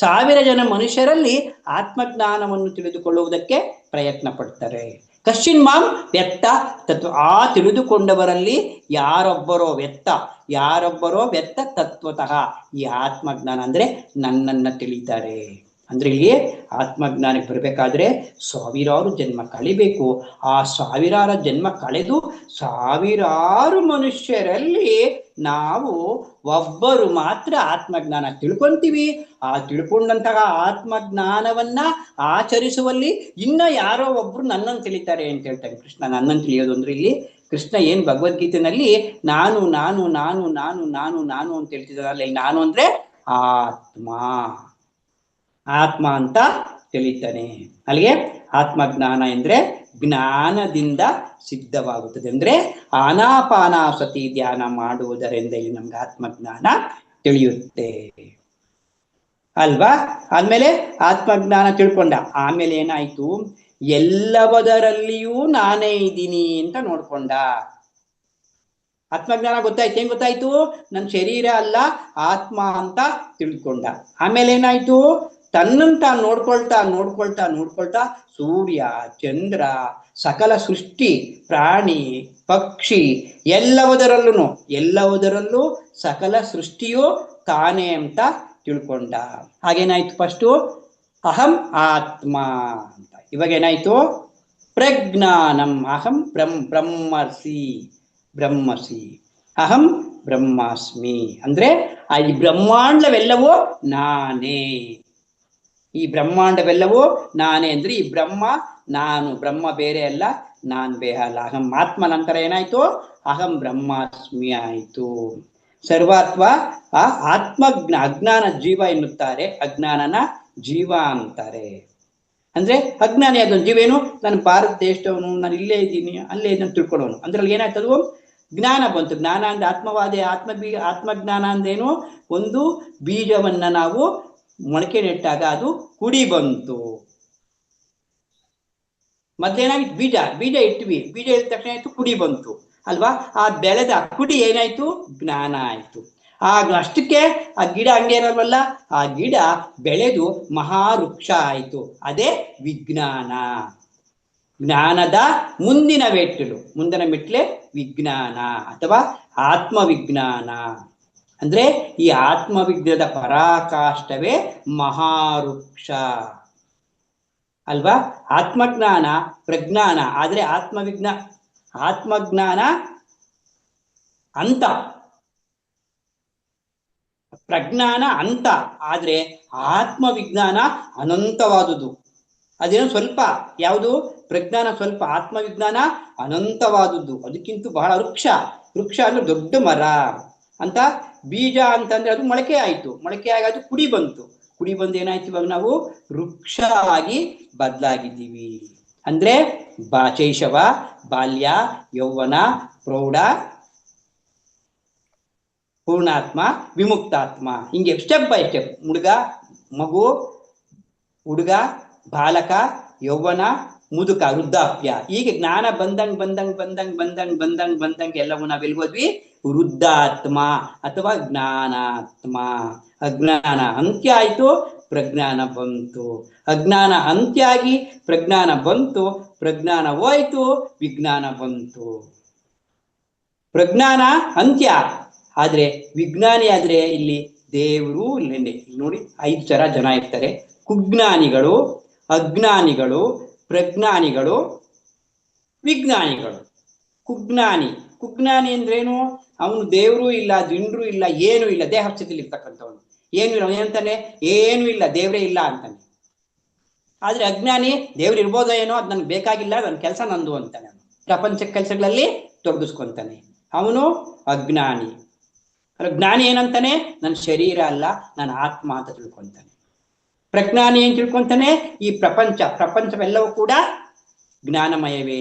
1000 ಜನ ಮನುಷ್ಯರಲ್ಲಿ ಆತ್ಮಜ್ಞಾನವನ್ನು ತಿಳಿದುಕೊಳ್ಳುವುದಕ್ಕೆ ಪ್ರಯತ್ನ ಪಡ್ತಾರೆ. ಕಶ್ಚಿನ್ಮಾಂ ವ್ಯಕ್ತ ತತ್ವ, ಆ ತಿಳಿದುಕೊಂಡವರಲ್ಲಿ ಯಾರೊಬ್ಬರೋ ವ್ಯಕ್ತ ತತ್ವತಃ, ಈ ಆತ್ಮಜ್ಞಾನ ಅಂದ್ರೆ ನನ್ನನ್ನ ತಿಳಿತಾರೆ. ಅಂದ್ರೆ ಇಲ್ಲಿ ಆತ್ಮಜ್ಞಾನಕ್ಕೆ ಬರಬೇಕಾದ್ರೆ 1000 ಜನ್ಮ ಕಳಿಬೇಕು. ಆ 1000 ಜನ್ಮ ಕಳೆದು 1000 ಮನುಷ್ಯರಲ್ಲಿ ನಾವು ಒಬ್ಬರು ಮಾತ್ರ ಆತ್ಮಜ್ಞಾನ ತಿಳ್ಕೊಂತೀವಿ. ಆ ತಿಳ್ಕೊಂಡಂತಹ ಆತ್ಮಜ್ಞಾನವನ್ನ ಆಚರಿಸುವಲ್ಲಿ ಇನ್ನ ಯಾರೋ ಒಬ್ರು ನನ್ನನ್ನು ತಿಳಿತಾರೆ ಅಂತ ಹೇಳ್ತಾರೆ ಕೃಷ್ಣ. ನನ್ನನ್ನು ತಿಳಿಯೋದು ಅಂದ್ರೆ ಇಲ್ಲಿ ಕೃಷ್ಣ ಏನ್ ಭಗವದ್ಗೀತೆನಲ್ಲಿ ನಾನು ನಾನು ನಾನು ನಾನು ನಾನು ನಾನು ಅಂತ ಹೇಳ್ತಿದ್ದಾರಲ್ಲ, ಇಲ್ಲಿ ನಾನು ಅಂದ್ರೆ ಆತ್ಮ ಅಂತ ತಿಳಿತಾನೆ. ಅಲ್ಲಿಗೆ ಆತ್ಮಜ್ಞಾನ ಎಂದ್ರೆ ಜ್ಞಾನದಿಂದ ಸಿದ್ಧವಾಗುತ್ತದೆ. ಅಂದ್ರೆ ಆನಾಪಾನಾಸತಿ ಧ್ಯಾನ ಮಾಡುವುದರಿಂದ ಇಲ್ಲಿ ನಮ್ಗೆ ಆತ್ಮಜ್ಞಾನ ತಿಳಿಯುತ್ತೆ ಅಲ್ವಾ. ಆದ್ಮೇಲೆ ಆತ್ಮಜ್ಞಾನ ತಿಳ್ಕೊಂಡ ಆಮೇಲೆ ಏನಾಯ್ತು, ಎಲ್ಲವದರಲ್ಲಿಯೂ ನಾನೇ ಇದ್ದೀನಿ ಅಂತ ನೋಡ್ಕೊಂಡ. ಆತ್ಮಜ್ಞಾನ ಗೊತ್ತಾಯ್ತು. ಏನ್ ಗೊತ್ತಾಯ್ತು, ನನ್ನ ಶರೀರ ಅಲ್ಲ ಆತ್ಮ ಅಂತ ತಿಳ್ಕೊಂಡ. ಆಮೇಲೆ ಏನಾಯ್ತು, ತನ್ನನ್ನು ತಾನು ನೋಡ್ಕೊಳ್ತಾ ಸೂರ್ಯ ಚಂದ್ರ ಸಕಲ ಸೃಷ್ಟಿ ಪ್ರಾಣಿ ಪಕ್ಷಿ ಎಲ್ಲವುದರಲ್ಲೂ ಸಕಲ ಸೃಷ್ಟಿಯು ತಾನೇ ಅಂತ ತಿಳ್ಕೊಂಡ. ಹಾಗೇನಾಯ್ತು, ಫಸ್ಟು ಅಹಂ ಆತ್ಮ ಅಂತ. ಇವಾಗ ಏನಾಯ್ತು, ಪ್ರಜ್ಞಾನಂ ಅಹಂ ಬ್ರಹ್ಮಸಿ ಅಹಂ ಬ್ರಹ್ಮಾಸ್ಮಿ. ಅಂದ್ರೆ ಈ ಬ್ರಹ್ಮಾಂಡವೆಲ್ಲವೂ ನಾನೇ, ಈ ಬ್ರಹ್ಮಾಂಡವೆಲ್ಲವೂ ನಾನೇ. ಅಂದ್ರೆ ಈ ಬ್ರಹ್ಮ ನಾನು, ಬ್ರಹ್ಮ ಬೇರೆ ಅಲ್ಲ, ನಾನ್ ಬೇರೆ ಅಲ್ಲ. ಅಹಂ ಆತ್ಮ ನಂತರ ಏನಾಯ್ತು, ಅಹಂ ಬ್ರಹ್ಮಾಸ್ಮಿ ಆಯ್ತು. ಸರ್ವಾತ್ಮ ಅಜ್ಞಾನ ಜೀವ ಎನ್ನುತ್ತಾರೆ, ಅಜ್ಞಾನನ ಜೀವ ಅಂತಾರೆ. ಅಂದ್ರೆ ಅಜ್ಞಾನಿ ಅದೊಂದು ಜೀವ ಏನು, ನಾನು ಭಾರತ ದೇಶದವನು, ನಾನು ಇಲ್ಲೇ ಇದ್ದೀನಿ ಅಲ್ಲೇ ಇದನ್ನು ತಿಳ್ಕೊಳ್ಳೋನು. ಅಂದ್ರಲ್ಲಿ ಏನಾಯ್ತದು, ಜ್ಞಾನ ಬಂತು. ಜ್ಞಾನ ಅಂದ್ರೆ ಆತ್ಮವಾದಿ ಆತ್ಮಜ್ಞಾನ ಅಂದ್ರೇನು, ಒಂದು ಬೀಜವನ್ನ ನಾವು ಮೊಳಕೆ ನೆಟ್ಟಾಗ ಅದು ಕುಡಿ ಬಂತು. ಮೊದ್ಲೇನಾಗಿತ್ತು, ಬೀಜ ಇಟ್ವಿ, ಬೀಜ ಇಟ್ಟ ತಕ್ಷಣ ಆಯ್ತು ಕುಡಿ ಬಂತು ಅಲ್ವಾ. ಆ ಬೆಳೆದ ಕುಡಿ ಏನಾಯ್ತು, ಜ್ಞಾನ ಆಯ್ತು. ಅಷ್ಟಕ್ಕೆ ಆ ಗಿಡ ಹಂಗೆ ಇರಲ್ವಲ್ಲ, ಆ ಗಿಡ ಬೆಳೆದು ಮಹಾವೃಕ್ಷ ಆಯ್ತು. ಅದೇ ವಿಜ್ಞಾನ. ಜ್ಞಾನದ ಮುಂದಿನ ಮೆಟ್ಲೆ ವಿಜ್ಞಾನ ಅಥವಾ ಆತ್ಮವಿಜ್ಞಾನ. ಅಂದ್ರೆ ಈ ಆತ್ಮವಿಜ್ಞಾನದ ಪರಾಕಾಷ್ಠವೇ ಮಹಾವೃಕ್ಷ ಅಲ್ವಾ. ಆತ್ಮಜ್ಞಾನ ಪ್ರಜ್ಞಾನ, ಆದ್ರೆ ಆತ್ಮಜ್ಞಾನ ಅಂತ, ಪ್ರಜ್ಞಾನ ಅಂತ, ಆದ್ರೆ ಆತ್ಮವಿಜ್ಞಾನ ಅನಂತವಾದುದು. ಅದೇನೋ ಸ್ವಲ್ಪ, ಯಾವುದು ಪ್ರಜ್ಞಾನ ಸ್ವಲ್ಪ, ಆತ್ಮವಿಜ್ಞಾನ ಅನಂತವಾದದ್ದು. ಅದಕ್ಕಿಂತ ಬಹಳ ವೃಕ್ಷ ಅಂದ್ರೆ ದೊಡ್ಡ ಮರ ಅಂತ. ಬೀಜ ಅಂತಂದ್ರೆ ಅದು ಮೊಳಕೆ ಆಯ್ತು, ಮೊಳಕೆ ಆಗಿ ಅದು ಕುಡಿ ಬಂದು ಏನಾಯ್ತು, ಇವಾಗ ನಾವು ವೃಕ್ಷ ಆಗಿ ಬದಲಾಗಿದ್ದೀವಿ. ಅಂದ್ರೆ ಶೈಶವ, ಬಾಲ್ಯ, ಯೌವನ, ಪ್ರೌಢ, ಪೂರ್ಣಾತ್ಮ, ವಿಮುಕ್ತಾತ್ಮ, ಹಿಂಗೆ ಸ್ಟೆಪ್ ಬೈ ಸ್ಟೆಪ್. ಹುಡುಗ, ಮಗು, ಹುಡುಗ, ಬಾಲಕ, ಯೌವನ, ಮುದುಕ, ವೃದ್ಧಾಪ್ಯ. ಹೀಗೆ ಜ್ಞಾನ ಬಂದಂಗ್ ಎಲ್ಲವೂ ನಾವೆಲ್ಗೋದ್ವಿ? ವೃದ್ಧಾತ್ಮ ಅಥವಾ ಜ್ಞಾನಾತ್ಮ. ಅಜ್ಞಾನ ಅಂತ್ಯ ಆಯ್ತು, ಪ್ರಜ್ಞಾನ ಬಂತು. ಅಜ್ಞಾನ ಅಂತ್ಯ ಆಗಿ ಪ್ರಜ್ಞಾನ ಬಂತು, ಪ್ರಜ್ಞಾನ ಹೋಯ್ತು, ವಿಜ್ಞಾನ ಬಂತು. ಪ್ರಜ್ಞಾನ ಅಂತ್ಯ ಆದ್ರೆ ವಿಜ್ಞಾನಿ ಆದ್ರೆ ಇಲ್ಲಿ ದೇವರು ಇಲ್ಲೇನೆ ನೋಡಿ 5 ಥರ ಜನ ಇರ್ತಾರೆ. ಕುಜ್ಞಾನಿಗಳು, ಅಜ್ಞಾನಿಗಳು, ಪ್ರಜ್ಞಾನಿಗಳು, ವಿಜ್ಞಾನಿಗಳು. ಕುಜ್ಞಾನಿ ಅಂದ್ರೇನು? ಅವನು ದೇವರು ಇಲ್ಲ, ದಿಂಡ್ರು ಇಲ್ಲ, ಏನು ಇಲ್ಲ, ದೇಹ ಸ್ಥಿತಿಲಿ ಇರ್ತಕ್ಕಂಥವನು. ಏನು ಇಲ್ಲ, ಅವನು ಏನಂತಾನೆ? ಏನೂ ಇಲ್ಲ, ದೇವರೇ ಇಲ್ಲ ಅಂತಾನೆ. ಆದ್ರೆ ಅಜ್ಞಾನಿ ದೇವ್ರು ಇರ್ಬೋದೋ ಏನೋ, ಅದು ನನ್ಗೆ ಬೇಕಾಗಿಲ್ಲ, ನನ್ನ ಕೆಲಸ ನಂದು ಅಂತಾನೆ. ಪ್ರಪಂಚ ಕೆಲಸಗಳಲ್ಲಿ ತೊಡಗಿಸ್ಕೊಂತಾನೆ. ಅವನು ಅಜ್ಞಾನಿ. ಜ್ಞಾನಿ ಏನಂತಾನೆ? ನನ್ನ ಶರೀರ ಅಲ್ಲ, ನನ್ನ ಆತ್ಮ ಅಂತ ತಿಳ್ಕೊಂತಾನೆ. ಪ್ರಜ್ಞಾನಿ ಏನ್ ತಿಳ್ಕೊಂತಾನೆ? ಈ ಪ್ರಪಂಚವೆಲ್ಲವೂ ಕೂಡ ಜ್ಞಾನಮಯವೇ,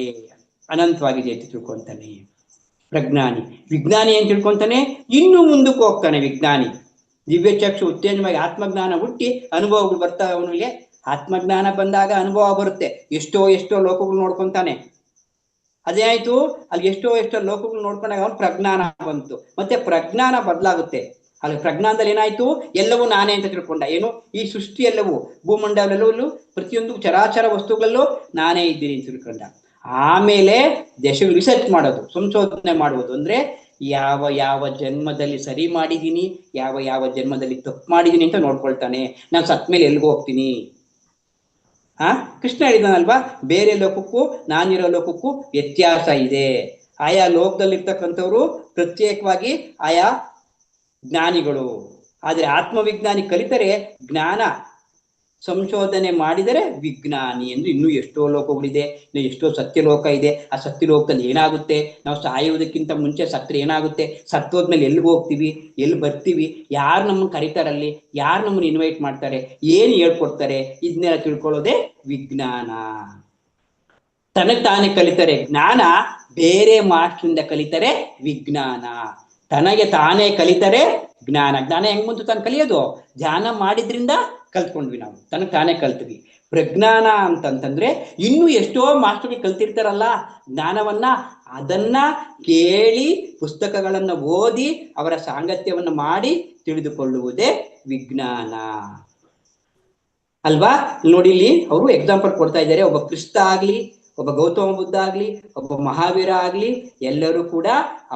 ಅನಂತವಾಗಿದೆ ಅಂತ ತಿಳ್ಕೊಂತಾನೆ ಪ್ರಜ್ಞಾನಿ. ವಿಜ್ಞಾನಿ ಏನ್ ತಿಳ್ಕೊಂತಾನೆ? ಇನ್ನು ಮುಂದಕ್ಕೆ ಹೋಗ್ತಾನೆ ವಿಜ್ಞಾನಿ. ದಿವ್ಯ ಚಕ್ಷು ಉತ್ತೇಜವಾಗಿ ಆತ್ಮಜ್ಞಾನ ಹುಟ್ಟಿ ಅನುಭವಗಳು ಬರ್ತಾವೆ ಅವನಿಗೆ. ಆತ್ಮಜ್ಞಾನ ಬಂದಾಗ ಅನುಭವ ಬರುತ್ತೆ. ಎಷ್ಟೋ ಲೋಕಗಳು ನೋಡ್ಕೊಂತಾನೆ. ಅದೇ ಆಯ್ತು, ಅಲ್ಲಿ ಎಷ್ಟೋ ಲೋಕಗಳು ನೋಡ್ಕೊಂಡಾಗ ಅವನು ಪ್ರಜ್ಞಾನ ಬಂತು. ಮತ್ತೆ ಪ್ರಜ್ಞಾನ ಬದಲಾಗುತ್ತೆ. ಅಲ್ಲಿ ಪ್ರಜ್ಞಾನದಲ್ಲಿ ಏನಾಯ್ತು? ಎಲ್ಲವೂ ನಾನೇ ಅಂತ ತಿಳ್ಕೊಂಡ. ಏನು? ಈ ಸೃಷ್ಟಿ ಎಲ್ಲವೂ, ಭೂಮಂಡಲಲ್ಲೂ ಪ್ರತಿಯೊಂದು ಚರಾಚರ ವಸ್ತುಗಳಲ್ಲೂ ನಾನೇ ಇದ್ದೀನಿ ಅಂತ ತಿಳ್ಕೊಂಡ. ಆಮೇಲೆ ದೇಶಗಳು ರಿಸರ್ಚ್ ಮಾಡೋದು, ಸಂಶೋಧನೆ ಮಾಡುವುದು. ಅಂದ್ರೆ ಯಾವ ಜನ್ಮದಲ್ಲಿ ಸರಿ ಮಾಡಿದ್ದೀನಿ, ಯಾವ ಜನ್ಮದಲ್ಲಿ ತಪ್ಪು ಮಾಡಿದ್ದೀನಿ ಅಂತ ನೋಡ್ಕೊಳ್ತಾನೆ. ನಾನು ಸತ್ ಮೇಲೆ ಎಲ್ಗೂ ಹೋಗ್ತೀನಿ. ಕೃಷ್ಣ ಹೇಳಿದಾನಲ್ವಾ, ಬೇರೆ ಲೋಕಕ್ಕೂ ನಾನಿರೋ ಲೋಕಕ್ಕೂ ವ್ಯತ್ಯಾಸ ಇದೆ. ಆಯಾ ಲೋಕದಲ್ಲಿರ್ತಕ್ಕಂಥವ್ರು ಪ್ರತ್ಯೇಕವಾಗಿ ಆಯಾ ಜ್ಞಾನಿಗಳು. ಆದ್ರೆ ಆತ್ಮವಿಜ್ಞಾನಿ ಕಲಿತರೆ, ಜ್ಞಾನ ಸಂಶೋಧನೆ ಮಾಡಿದರೆ ವಿಜ್ಞಾನಿ ಎಂದು. ಇನ್ನೂ ಎಷ್ಟೋ ಲೋಕಗಳಿದೆ, ಇನ್ನು ಎಷ್ಟೋ ಸತ್ಯಲೋಕ ಇದೆ. ಆ ಸತ್ಯಲೋಕದಲ್ಲಿ ಏನಾಗುತ್ತೆ, ನಾವು ಸಾಯುವುದಕ್ಕಿಂತ ಮುಂಚೆ ಸತ್ರೆ ಏನಾಗುತ್ತೆ, ಸತ್ತೋದ್ಮೇಲೆ ಎಲ್ಲಿಗೆ ಹೋಗ್ತೀವಿ, ಎಲ್ಲಿ ಬರ್ತೀವಿ, ಯಾರು ನಮ್ಮನ್ನು ಕರೀತಾರಲ್ಲಿ, ಯಾರು ನಮ್ಮನ್ನು ಇನ್ವೈಟ್ ಮಾಡ್ತಾರೆ, ಏನು ಹೇಳ್ಕೊಡ್ತಾರೆ, ಇದನ್ನೆಲ್ಲ ತಿಳ್ಕೊಳ್ಳೋದೇ ವಿಜ್ಞಾನ. ತನಗೆ ತಾನೇ ಕಲಿತಾರೆ ಜ್ಞಾನ, ಬೇರೆ ಮಾಸ್ಟ್ರಿಂದ ಕಲಿತಾರೆ ವಿಜ್ಞಾನ. ತನಗೆ ತಾನೇ ಕಲಿತಾರೆ ಜ್ಞಾನ. ಜ್ಞಾನ ಹೆಂಗ್ ಬಂತು ತಾನು ಕಲಿಯೋದು? ಧ್ಯಾನ ಮಾಡಿದ್ರಿಂದ ಕಲ್ತ್ಕೊಂಡ್ವಿ ನಾವು, ತನಗೆ ತಾನೇ ಕಲ್ತ್ವಿ. ಪ್ರಜ್ಞಾನ ಅಂತಂತಂದ್ರೆ ಇನ್ನೂ ಎಷ್ಟೋ ಮಾಸ್ಟರ್ಗಳು ಕಲ್ತಿರ್ತಾರಲ್ಲ ಜ್ಞಾನವನ್ನ, ಅದನ್ನ ಕೇಳಿ ಪುಸ್ತಕಗಳನ್ನ ಓದಿ ಅವರ ಸಾಂಗತ್ಯವನ್ನ ಮಾಡಿ ತಿಳಿದುಕೊಳ್ಳುವುದೇ ವಿಜ್ಞಾನ ಅಲ್ವಾ? ನೋಡಿ, ಇಲ್ಲಿ ಅವರು ಎಕ್ಸಾಂಪಲ್ ಕೊಡ್ತಾ ಇದ್ದಾರೆ. ಒಬ್ಬ ಕ್ರಿಸ್ತ ಆಗ್ಲಿ, ಒಬ್ಬ ಗೌತಮ ಬುದ್ಧ ಆಗ್ಲಿ, ಒಬ್ಬ ಮಹಾವೀರ ಆಗ್ಲಿ, ಎಲ್ಲರೂ ಕೂಡ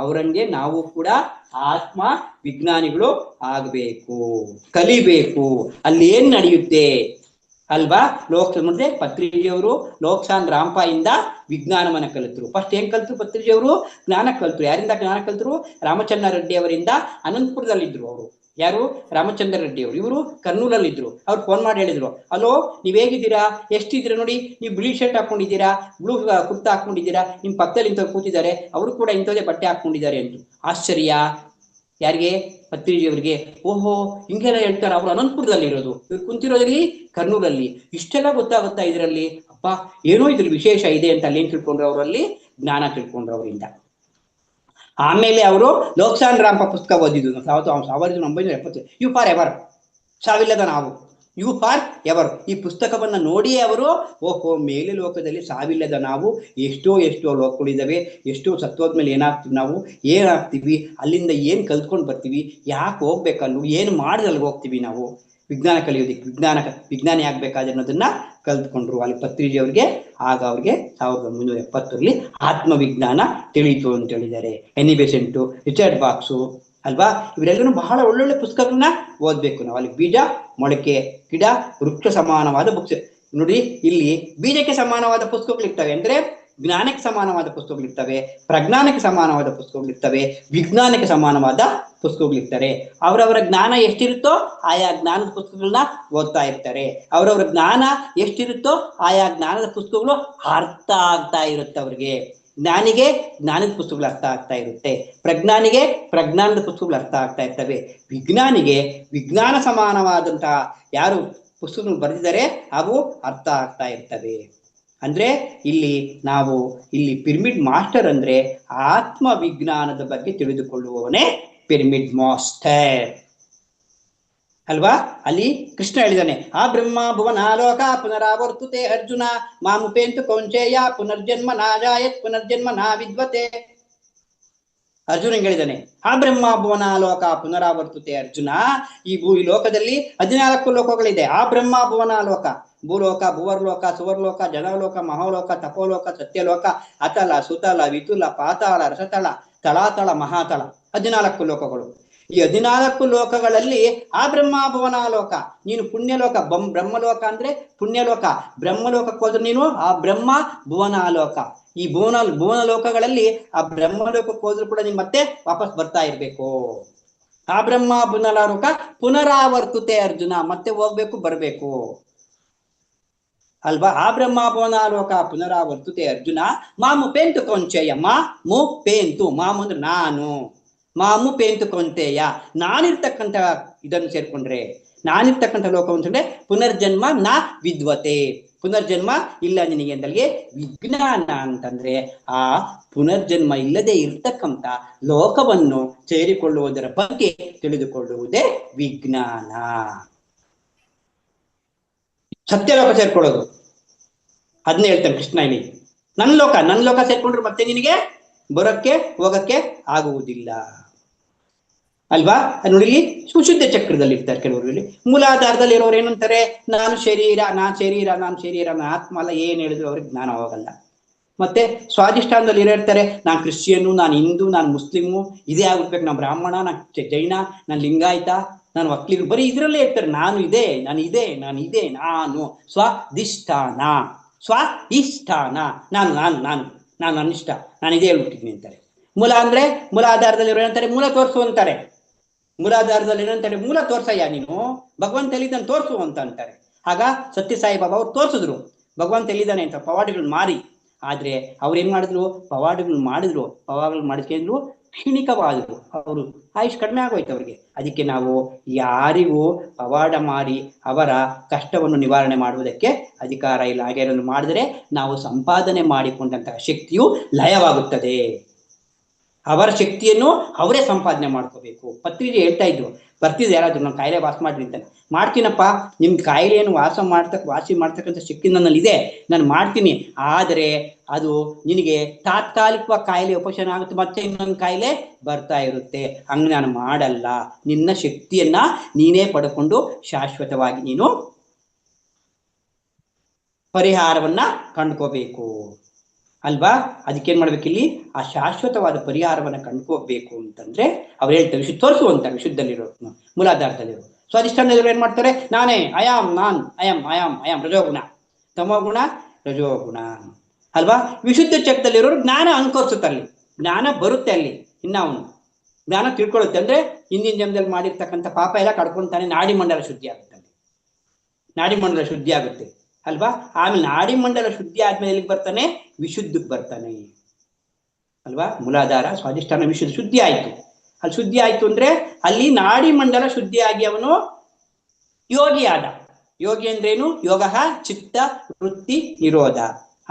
ಅವರಂಗೆ ನಾವು ಕೂಡ ಆತ್ಮ ವಿಜ್ಞಾನಿಗಳು ಆಗ್ಬೇಕು, ಕಲಿಬೇಕು. ಅಲ್ಲಿ ಏನ್ ನಡೆಯುತ್ತೆ ಅಲ್ವಾ? ಮುಂದೆ ಪತ್ರಿಜಿಯವರು ಲೋಕ್ಸಾನ್ ರಾಂಪಾಯಿಂದ ವಿಜ್ಞಾನವನ್ನ ಕಲಿತರು. ಫಸ್ಟ್ ಏನ್ ಕಲ್ತರು? ಪತ್ರಿಜಿಯವರು ಜ್ಞಾನ ಕಲ್ತರು. ಯಾರಿಂದ ಜ್ಞಾನ ಕಲ್ತರು? ರಾಮಚಂದ್ರ ರೆಡ್ಡಿ ಅವರಿಂದ. ಅನಂತಪುರದಲ್ಲಿದ್ರು ಅವರು. ಯಾರು? ರಾಮಚಂದ್ರ ರೆಡ್ಡಿ ಅವರು. ಇವರು ಕರ್ನೂಲಲ್ಲಿದ್ರು. ಅವ್ರು ಫೋನ್ ಮಾಡಿ ಹೇಳಿದ್ರು, ಹಲೋ, ನೀವ್ ಹೇಗಿದ್ದೀರಾ, ಎಷ್ಟಿದ್ದೀರಾ ನೋಡಿ, ನೀವು ಬಿಳಿ ಶರ್ಟ್ ಹಾಕೊಂಡಿದ್ದೀರಾ, ಬ್ಲೂ ಕುರ್ತಾ ಹಾಕೊಂಡಿದ್ದೀರಾ, ನಿಮ್ ಪಕ್ಕದಲ್ಲಿ ಇಂಥವ್ರು ಕೂತಿದ್ದಾರೆ, ಅವರು ಕೂಡ ಇಂಥದೇ ಬಟ್ಟೆ ಹಾಕೊಂಡಿದ್ದಾರೆ ಅಂತ. ಆಶ್ಚರ್ಯ ಯಾರಿಗೆ? ಪತ್ರಿಜಿಯವರಿಗೆ. ಓಹೋ, ಹಿಂಗೆಲ್ಲ ಹೇಳ್ತಾರೆ, ಅವರು ಅನಂತಪುರದಲ್ಲಿ ಇರೋದು, ಇವ್ರು ಕುಂತಿರೋದ್ರಲ್ಲಿ ಕರ್ನೂಲಲ್ಲಿ. ಇಷ್ಟೆಲ್ಲ ಗೊತ್ತಾಗುತ್ತಾ ಇದರಲ್ಲಿ? ಅಪ್ಪ, ಏನೋ ಇದ್ರಲ್ಲಿ ವಿಶೇಷ ಇದೆ ಅಂತ ಅಲ್ಲಿ ಏನ್ ತಿಳ್ಕೊಂಡ್ರು? ಅವರಲ್ಲಿ ಜ್ಞಾನ ತಿಳ್ಕೊಂಡ್ರು ಅವರಿಂದ. ಆಮೇಲೆ ಅವರು ಲೋಕ್ಸಾನ್ ರಾಂಪ ಪುಸ್ತಕ ಓದಿದ್ದು 1970. ಯು ಫಾರ್ ಎವರ್, ಸಾವಿಲ್ಲದ ನಾವು, ಯು ಫಾರ್ ಎವರ್. ಈ ಪುಸ್ತಕವನ್ನ ನೋಡಿಯೇ ಅವರು, ಓಹೋ, ಮೇಲೆ ಲೋಕದಲ್ಲಿ ಸಾವಿಲ್ಲದ ನಾವು, ಎಷ್ಟೋ ಲೋಕಗಳಿದ್ದಾವೆ, ಎಷ್ಟೋ ಸತ್ತೋದ್ಮೇಲೆ ಏನಾಗ್ತೀವಿ ನಾವು, ಏನಾಗ್ತೀವಿ, ಅಲ್ಲಿಂದ ಏನ್ ಕಲ್ತ್ಕೊಂಡು ಬರ್ತೀವಿ, ಯಾಕೆ ಹೋಗ್ಬೇಕಲ್ಲು, ಏನು ಮಾಡಿದ್ರೆ ಅಲ್ಲಿಗೆ ಹೋಗ್ತೀವಿ ನಾವು, ವಿಜ್ಞಾನ ಕಲಿಯೋದಿಕ್ಕೆ, ವಿಜ್ಞಾನಿ ಆಗ್ಬೇಕಾದ್ರೆ ಅನ್ನೋದನ್ನ ಕಲ್ತ್ಕೊಂಡ್ರು ಅಲ್ಲಿ ಪತ್ರಿಜಿಯವ್ರಿಗೆ. ಆಗ ಅವ್ರಿಗೆ 1970ರಲ್ಲಿ ಆತ್ಮವಿಜ್ಞಾನ ತಿಳಿಯಿತು ಅಂತ ಹೇಳಿದ್ದಾರೆ. ಎನಿ ಬೆಸೆಂಟು, ರಿಚರ್ಡ್ ಬಾಕ್ಸು ಅಲ್ವಾ, ಇವರೆಲ್ಲರೂ ಬಹಳ ಒಳ್ಳೊಳ್ಳೆ ಪುಸ್ತಕಗಳನ್ನ ಓದ್ಬೇಕು ನಾವು. ಅಲ್ಲಿ ಬೀಜ, ಮೊಳಕೆ, ಗಿಡ, ವೃಕ್ಷ ಸಮಾನವಾದ ಬುಕ್ಸ್ ನೋಡಿ. ಇಲ್ಲಿ ಬೀಜಕ್ಕೆ ಸಮಾನವಾದ ಪುಸ್ತಕಗಳಿರ್ತವೆ, ಅಂದ್ರೆ ಜ್ಞಾನಕ್ಕೆ ಸಮಾನವಾದ ಪುಸ್ತಕಗಳಿರ್ತವೆ, ಪ್ರಜ್ಞಾನಕ್ಕೆ ಸಮಾನವಾದ ಪುಸ್ತಕಗಳಿರ್ತವೆ, ವಿಜ್ಞಾನಕ್ಕೆ ಸಮಾನವಾದ ಪುಸ್ತಕಗಳಿರ್ತಾರೆ. ಅವರವರ ಜ್ಞಾನ ಎಷ್ಟಿರುತ್ತೋ ಆಯಾ ಜ್ಞಾನದ ಪುಸ್ತಕಗಳನ್ನ ಓದ್ತಾ ಇರ್ತಾರೆ. ಅವರವರ ಜ್ಞಾನ ಎಷ್ಟಿರುತ್ತೋ ಆಯಾ ಜ್ಞಾನದ ಪುಸ್ತಕಗಳು ಅರ್ಥ ಆಗ್ತಾ ಇರುತ್ತೆ ಅವ್ರಿಗೆ. ಜ್ಞಾನಿಗೆ ಜ್ಞಾನದ ಪುಸ್ತಕಗಳು ಅರ್ಥ ಆಗ್ತಾ ಇರುತ್ತೆ, ಪ್ರಜ್ಞಾನಿಗೆ ಪ್ರಜ್ಞಾನದ ಪುಸ್ತಕಗಳು ಅರ್ಥ ಆಗ್ತಾ ಇರ್ತವೆ, ವಿಜ್ಞಾನಿಗೆ ವಿಜ್ಞಾನ ಸಮಾನವಾದಂತಹ ಯಾರು ಪುಸ್ತಕಗಳು ಬರೆದಿದ್ದಾರೆ ಅವು ಅರ್ಥ ಆಗ್ತಾ ಇರ್ತವೆ. ಅಂದ್ರೆ ಇಲ್ಲಿ ಪಿರಮಿಡ್ ಮಾಸ್ಟರ್ ಅಂದ್ರೆ ಆತ್ಮ ವಿಜ್ಞಾನದ ಬಗ್ಗೆ ತಿಳಿದುಕೊಳ್ಳುವವನೇ ಪಿರಮಿಡ್ ಮಾಸ್ಟರ್. ಅಲ್ವಾ? ಅಲ್ಲಿ ಕೃಷ್ಣ ಹೇಳಿದಾನೆ, ಆ ಬ್ರಹ್ಮ ಭುವನಾಲೋಕ ಪುನರಾವರ್ತುತೆ ಅರ್ಜುನ ಮಾಮುಪೇಂತು ಕೌಂಚೇಯ ಪುನರ್ಜನ್ಮ ನಾಜಾಯತ್ ಪುನರ್ಜನ್ಮ ನಾ ವಿದ್ವತೆ. ಅರ್ಜುನ ಹೇಳಿದಾನೆ, ಆ ಬ್ರಹ್ಮ ಭುವನಾಲೋಕ ಪುನರಾವರ್ತುತೆ ಅರ್ಜುನ. ಈ ಲೋಕದಲ್ಲಿ 14 ಲೋಕಗಳಿದೆ. ಆ ಬ್ರಹ್ಮ ಭುವನಾಲೋಕ, ಭೂಲೋಕ, ಭುವರ್ಲೋಕ, ಸುವರ್ಲೋಕ, ಜನಲೋಕ, ಮಹಾಲೋಕ, ತಪೋಲೋಕ, ಸತ್ಯಲೋಕ, ಅತಲ, ಸುತಲ, ವಿತುಲ, ಪಾತಾಳ, ರಸತಳ, ತಳಾತಳ, ಮಹಾತಳ, 14 ಲೋಕಗಳು. ಈ 14 ಲೋಕಗಳಲ್ಲಿ ಆ ಬ್ರಹ್ಮ ಭುವನಾಲೋಕ, ನೀನು ಪುಣ್ಯಲೋಕ. ಬ್ರಹ್ಮಲೋಕ ಅಂದ್ರೆ ಪುಣ್ಯಲೋಕ. ಬ್ರಹ್ಮಲೋಕಕ್ಕೆ ಹೋದ್ರೆ ನೀನು ಆ ಬ್ರಹ್ಮ ಭುವನಾಲೋಕ. ಈ ಭುವನ ಲೋಕಗಳಲ್ಲಿ ಆ ಬ್ರಹ್ಮಲೋಕಕ್ಕೆ ಹೋದ್ರು ಕೂಡ ನೀನ್ ಮತ್ತೆ ವಾಪಸ್ ಬರ್ತಾ ಇರ್ಬೇಕು. ಆ ಬ್ರಹ್ಮ ಭುವನಾಲೋಕ ಪುನರಾವರ್ತುತೆ ಅರ್ಜುನ, ಮತ್ತೆ ಹೋಗ್ಬೇಕು ಬರ್ಬೇಕು ಅಲ್ವಾ? ಆ ಬ್ರಹ್ಮ ಭುವನಾಲೋಕ ಪುನರಾವರ್ತುತೆ ಅರ್ಜುನ ಮಾಮು ಪೇಂತು ಕೊಂಚೆಯ. ಮು ಪೇಂತು, ಮಾಮು ಅಂದ್ರೆ ನಾನು, ಮಾಮು ಪೇಂತು ಕೊಂತೆಯ, ನಾನಿರ್ತಕ್ಕಂಥ ಇದನ್ನು ಸೇರ್ಕೊಂಡ್ರೆ, ನಾನಿರ್ತಕ್ಕಂಥ ಲೋಕ ಅಂತಂದ್ರೆ ಪುನರ್ಜನ್ಮ ನಾ ವಿದ್ವತೆ, ಪುನರ್ಜನ್ಮ ಇಲ್ಲ ನಿನಗೆ ಅಂತಲ್ಲಿಗೆ ವಿಜ್ಞಾನ ಅಂತಂದ್ರೆ ಆ ಪುನರ್ಜನ್ಮ ಇಲ್ಲದೆ ಇರ್ತಕ್ಕಂಥ ಲೋಕವನ್ನು ಸೇರಿಕೊಳ್ಳುವುದರ ಬಗ್ಗೆ ತಿಳಿದುಕೊಳ್ಳುವುದೇ ವಿಜ್ಞಾನ. ಸತ್ಯಲೋಕ ಸೇರ್ಕೊಳ್ಳೋದು ಅದನ್ನೇ ಹೇಳ್ತಾನೆ ಕೃಷ್ಣ ಇಲ್ಲಿ. ನನ್ನ ಲೋಕ ಸೇರ್ಕೊಂಡ್ರೆ ಮತ್ತೆ ನಿನಗೆ ಬರೋಕ್ಕೆ ಹೋಗಕ್ಕೆ ಆಗುವುದಿಲ್ಲ ಅಲ್ವಾ? ನೋಡಿ, ಇಲ್ಲಿ ಸುಶುದ್ಧ ಚಕ್ರದಲ್ಲಿ ಇರ್ತಾರೆ ಕೆಲವರು. ಇಲ್ಲಿ ಮೂಲಾಧಾರದಲ್ಲಿ ಇರೋರು ಏನಂತಾರೆ, ನಾನು ಶರೀರ, ನಾನು ಆತ್ಮ ಅಲ್ಲ. ಏನ್ ಹೇಳಿದ್ರು ಅವ್ರಿಗೆ ಜ್ಞಾನ ಹೋಗಲ್ಲ. ಮತ್ತೆ ಸ್ವಾಧಿಷ್ಠಾನದಲ್ಲಿ ಇರ್ತಾರೆ, ನಾನು ಕ್ರಿಶ್ಚಿಯನ್ನು, ನಾನು ಹಿಂದೂ, ನಾನು ಮುಸ್ಲಿಮು, ಇದೇ ಆಗ್ಬಿಡ್ಬೇಕು, ನಾನು ಬ್ರಾಹ್ಮಣ, ನಾನು ಜೈನ, ನಾನು ಲಿಂಗಾಯತ, ನಾನು ಒಕ್ಕಲಿಗರು, ಬರೀ ಇದ್ರಲ್ಲೇ ಇರ್ತಾರೆ. ನಾನು ಸ್ವಾಧಿಷ್ಠಾನ, ನಾನು ಅನಿಷ್ಟ, ನಾನು ಇದೇ ಹೇಳ್ಬಿಟ್ಟಿದ್ದೀನಿ ಅಂತಾರೆ. ಮೂಲಾಧಾರದಲ್ಲಿ ಇರೋ ಏನಂತಾರೆ, ಮೂಲ ತೋರಿಸು ಅಂತಾರೆ. ಮೂಲಾಧಾರದಲ್ಲಿ ಏನಂತಾರೆ, ಮೂಲ ತೋರ್ಸಯ್ಯ ನೀನು, ಭಗವಂತ ಎಲ್ಲಿದ್ದಾನೆ ತೋರ್ಸು ಅಂತ ಅಂತಾರೆ. ಆಗ ಸತ್ಯ ಸಾಯಿಬಾಬಾ ಅವ್ರು ತೋರಿಸಿದ್ರು ಭಗವಂತ ಎಲ್ಲಿದ್ದಾನೆ ಅಂತ, ಪವಾಡಗಳು ಮಾರಿ. ಆದ್ರೆ ಅವ್ರು ಏನ್ ಮಾಡಿದ್ರು, ಪವಾಡಗಳು ಮಾಡಿದ್ರು ಕ್ಷಣಿಕವಾದ್ರು, ಅವರು ಆಯುಷ್ ಕಡಿಮೆ ಆಗೋಯ್ತು ಅವ್ರಿಗೆ. ಅದಕ್ಕೆ ನಾವು ಯಾರಿಗೂ ಪವಾಡ ಮಾರಿ ಅವರ ಕಷ್ಟವನ್ನು ನಿವಾರಣೆ ಮಾಡುವುದಕ್ಕೆ ಅಧಿಕಾರ ಇಲ್ಲ. ಹಾಗೆ ಮಾಡಿದ್ರೆ ನಾವು ಸಂಪಾದನೆ ಮಾಡಿಕೊಂಡಂತಹ ಶಕ್ತಿಯು ಲಯವಾಗುತ್ತದೆ. ಅವರ ಶಕ್ತಿಯನ್ನು ಅವರೇ ಸಂಪಾದನೆ ಮಾಡ್ಕೋಬೇಕು. ಪತ್ರಿಕೆ ಹೇಳ್ತಾ ಇದ್ರು, ಬರ್ತಿದ್ರು ಯಾರಾದ್ರು, ನಾನು ಕಾಯಿಲೆ ವಾಸ ಮಾಡ್ರಿ ಅಂತಾನೆ. ಮಾಡ್ತೀನಪ್ಪ, ನಿಮ್ ಕಾಯಿಲೆಯನ್ನು ವಾಸಿ ಮಾಡ್ತಕ್ಕಂಥ ಶಕ್ತಿ ನನ್ನಲ್ಲಿ ಇದೆ, ನಾನು ಮಾಡ್ತೀನಿ. ಆದರೆ ಅದು ನಿನಗೆ ತಾತ್ಕಾಲಿಕವಾಗಿ ಕಾಯಿಲೆ ಉಪಶಮನ ಆಗುತ್ತೆ, ಮತ್ತೆ ಇನ್ನೊಂದು ಕಾಯಿಲೆ ಬರ್ತಾ ಇರುತ್ತೆ. ಹಂಗೆ ನಾನು ಮಾಡಲ್ಲ. ನಿನ್ನ ಶಕ್ತಿಯನ್ನ ನೀನೇ ಪಡ್ಕೊಂಡು ಶಾಶ್ವತವಾಗಿ ನೀನು ಪರಿಹಾರವನ್ನ ಕಂಡ್ಕೋಬೇಕು ಅಲ್ವಾ? ಅದಕ್ಕೇನ್ ಮಾಡ್ಬೇಕು, ಇಲ್ಲಿ ಆ ಶಾಶ್ವತವಾದ ಪರಿಹಾರವನ್ನ ಕಂಡ್ಕೋಬೇಕು ಅಂತಂದ್ರೆ ಅವ್ರು ಹೇಳ್ತಾರೆ, ತೋರಿಸು ಅಂತ. ವಿಶುದ್ಧಲ್ಲಿರೋ, ಮೂಲಾಧಾರದಲ್ಲಿರೋ. ಸ್ವಾಧಿಷ್ಠಾನದಲ್ಲಿರೋ ಏನ್ ಮಾಡ್ತಾರೆ, ನಾನೇ ಅಯಂ ರಜೋಗುಣ, ತಮೋಗುಣ, ರಜೋಗುಣ ಅಲ್ವಾ? ವಿಶುದ್ಧ ಚಕ್ರದಲ್ಲಿರೋರು ಜ್ಞಾನ ಅನ್ಕೋಸುತ್ತಲ್ಲಿ, ಜ್ಞಾನ ಬರುತ್ತೆ ಅಲ್ಲಿ. ಇನ್ನ ಅವನು ಜ್ಞಾನ ತಿಳ್ಕೊಳ್ಳುತ್ತೆ. ಅಂದ್ರೆ ಹಿಂದಿನ ಜನ್ಮದಲ್ಲಿ ಮಾಡಿರ್ತಕ್ಕಂಥ ಪಾಪ ಎಲ್ಲ ಕಡ್ಕೊಂತಾನೆ, ನಾಡಿ ಮಂಡಲ ಶುದ್ಧಿ ಆಗುತ್ತೆ ಅಲ್ವಾ? ಆಮೇಲೆ ನಾಡಿ ಮಂಡಲ ಶುದ್ಧಿ ಆದ್ಮೇಲೆ ಎಲ್ಲಿಗೆ ಬರ್ತಾನೆ, ವಿಶುದ್ಧಕ್ಕೆ ಬರ್ತಾನೆ ಅಲ್ವಾ? ಮೂಲಾಧಾರ, ಸ್ವಾಧಿಷ್ಠಾನ, ವಿಶುದ್ಧ ಶುದ್ಧಿ ಆಯ್ತು. ಅಲ್ಲಿ ಶುದ್ಧಿ ಆಯ್ತು ಅಂದ್ರೆ ಅಲ್ಲಿ ನಾಡಿ ಮಂಡಲ ಶುದ್ಧಿಯಾಗಿ ಅವನು ಯೋಗಿ ಆದ. ಯೋಗಿ ಅಂದ್ರೇನು, ಯೋಗ ಚಿತ್ತ ವೃತ್ತಿ ನಿರೋಧ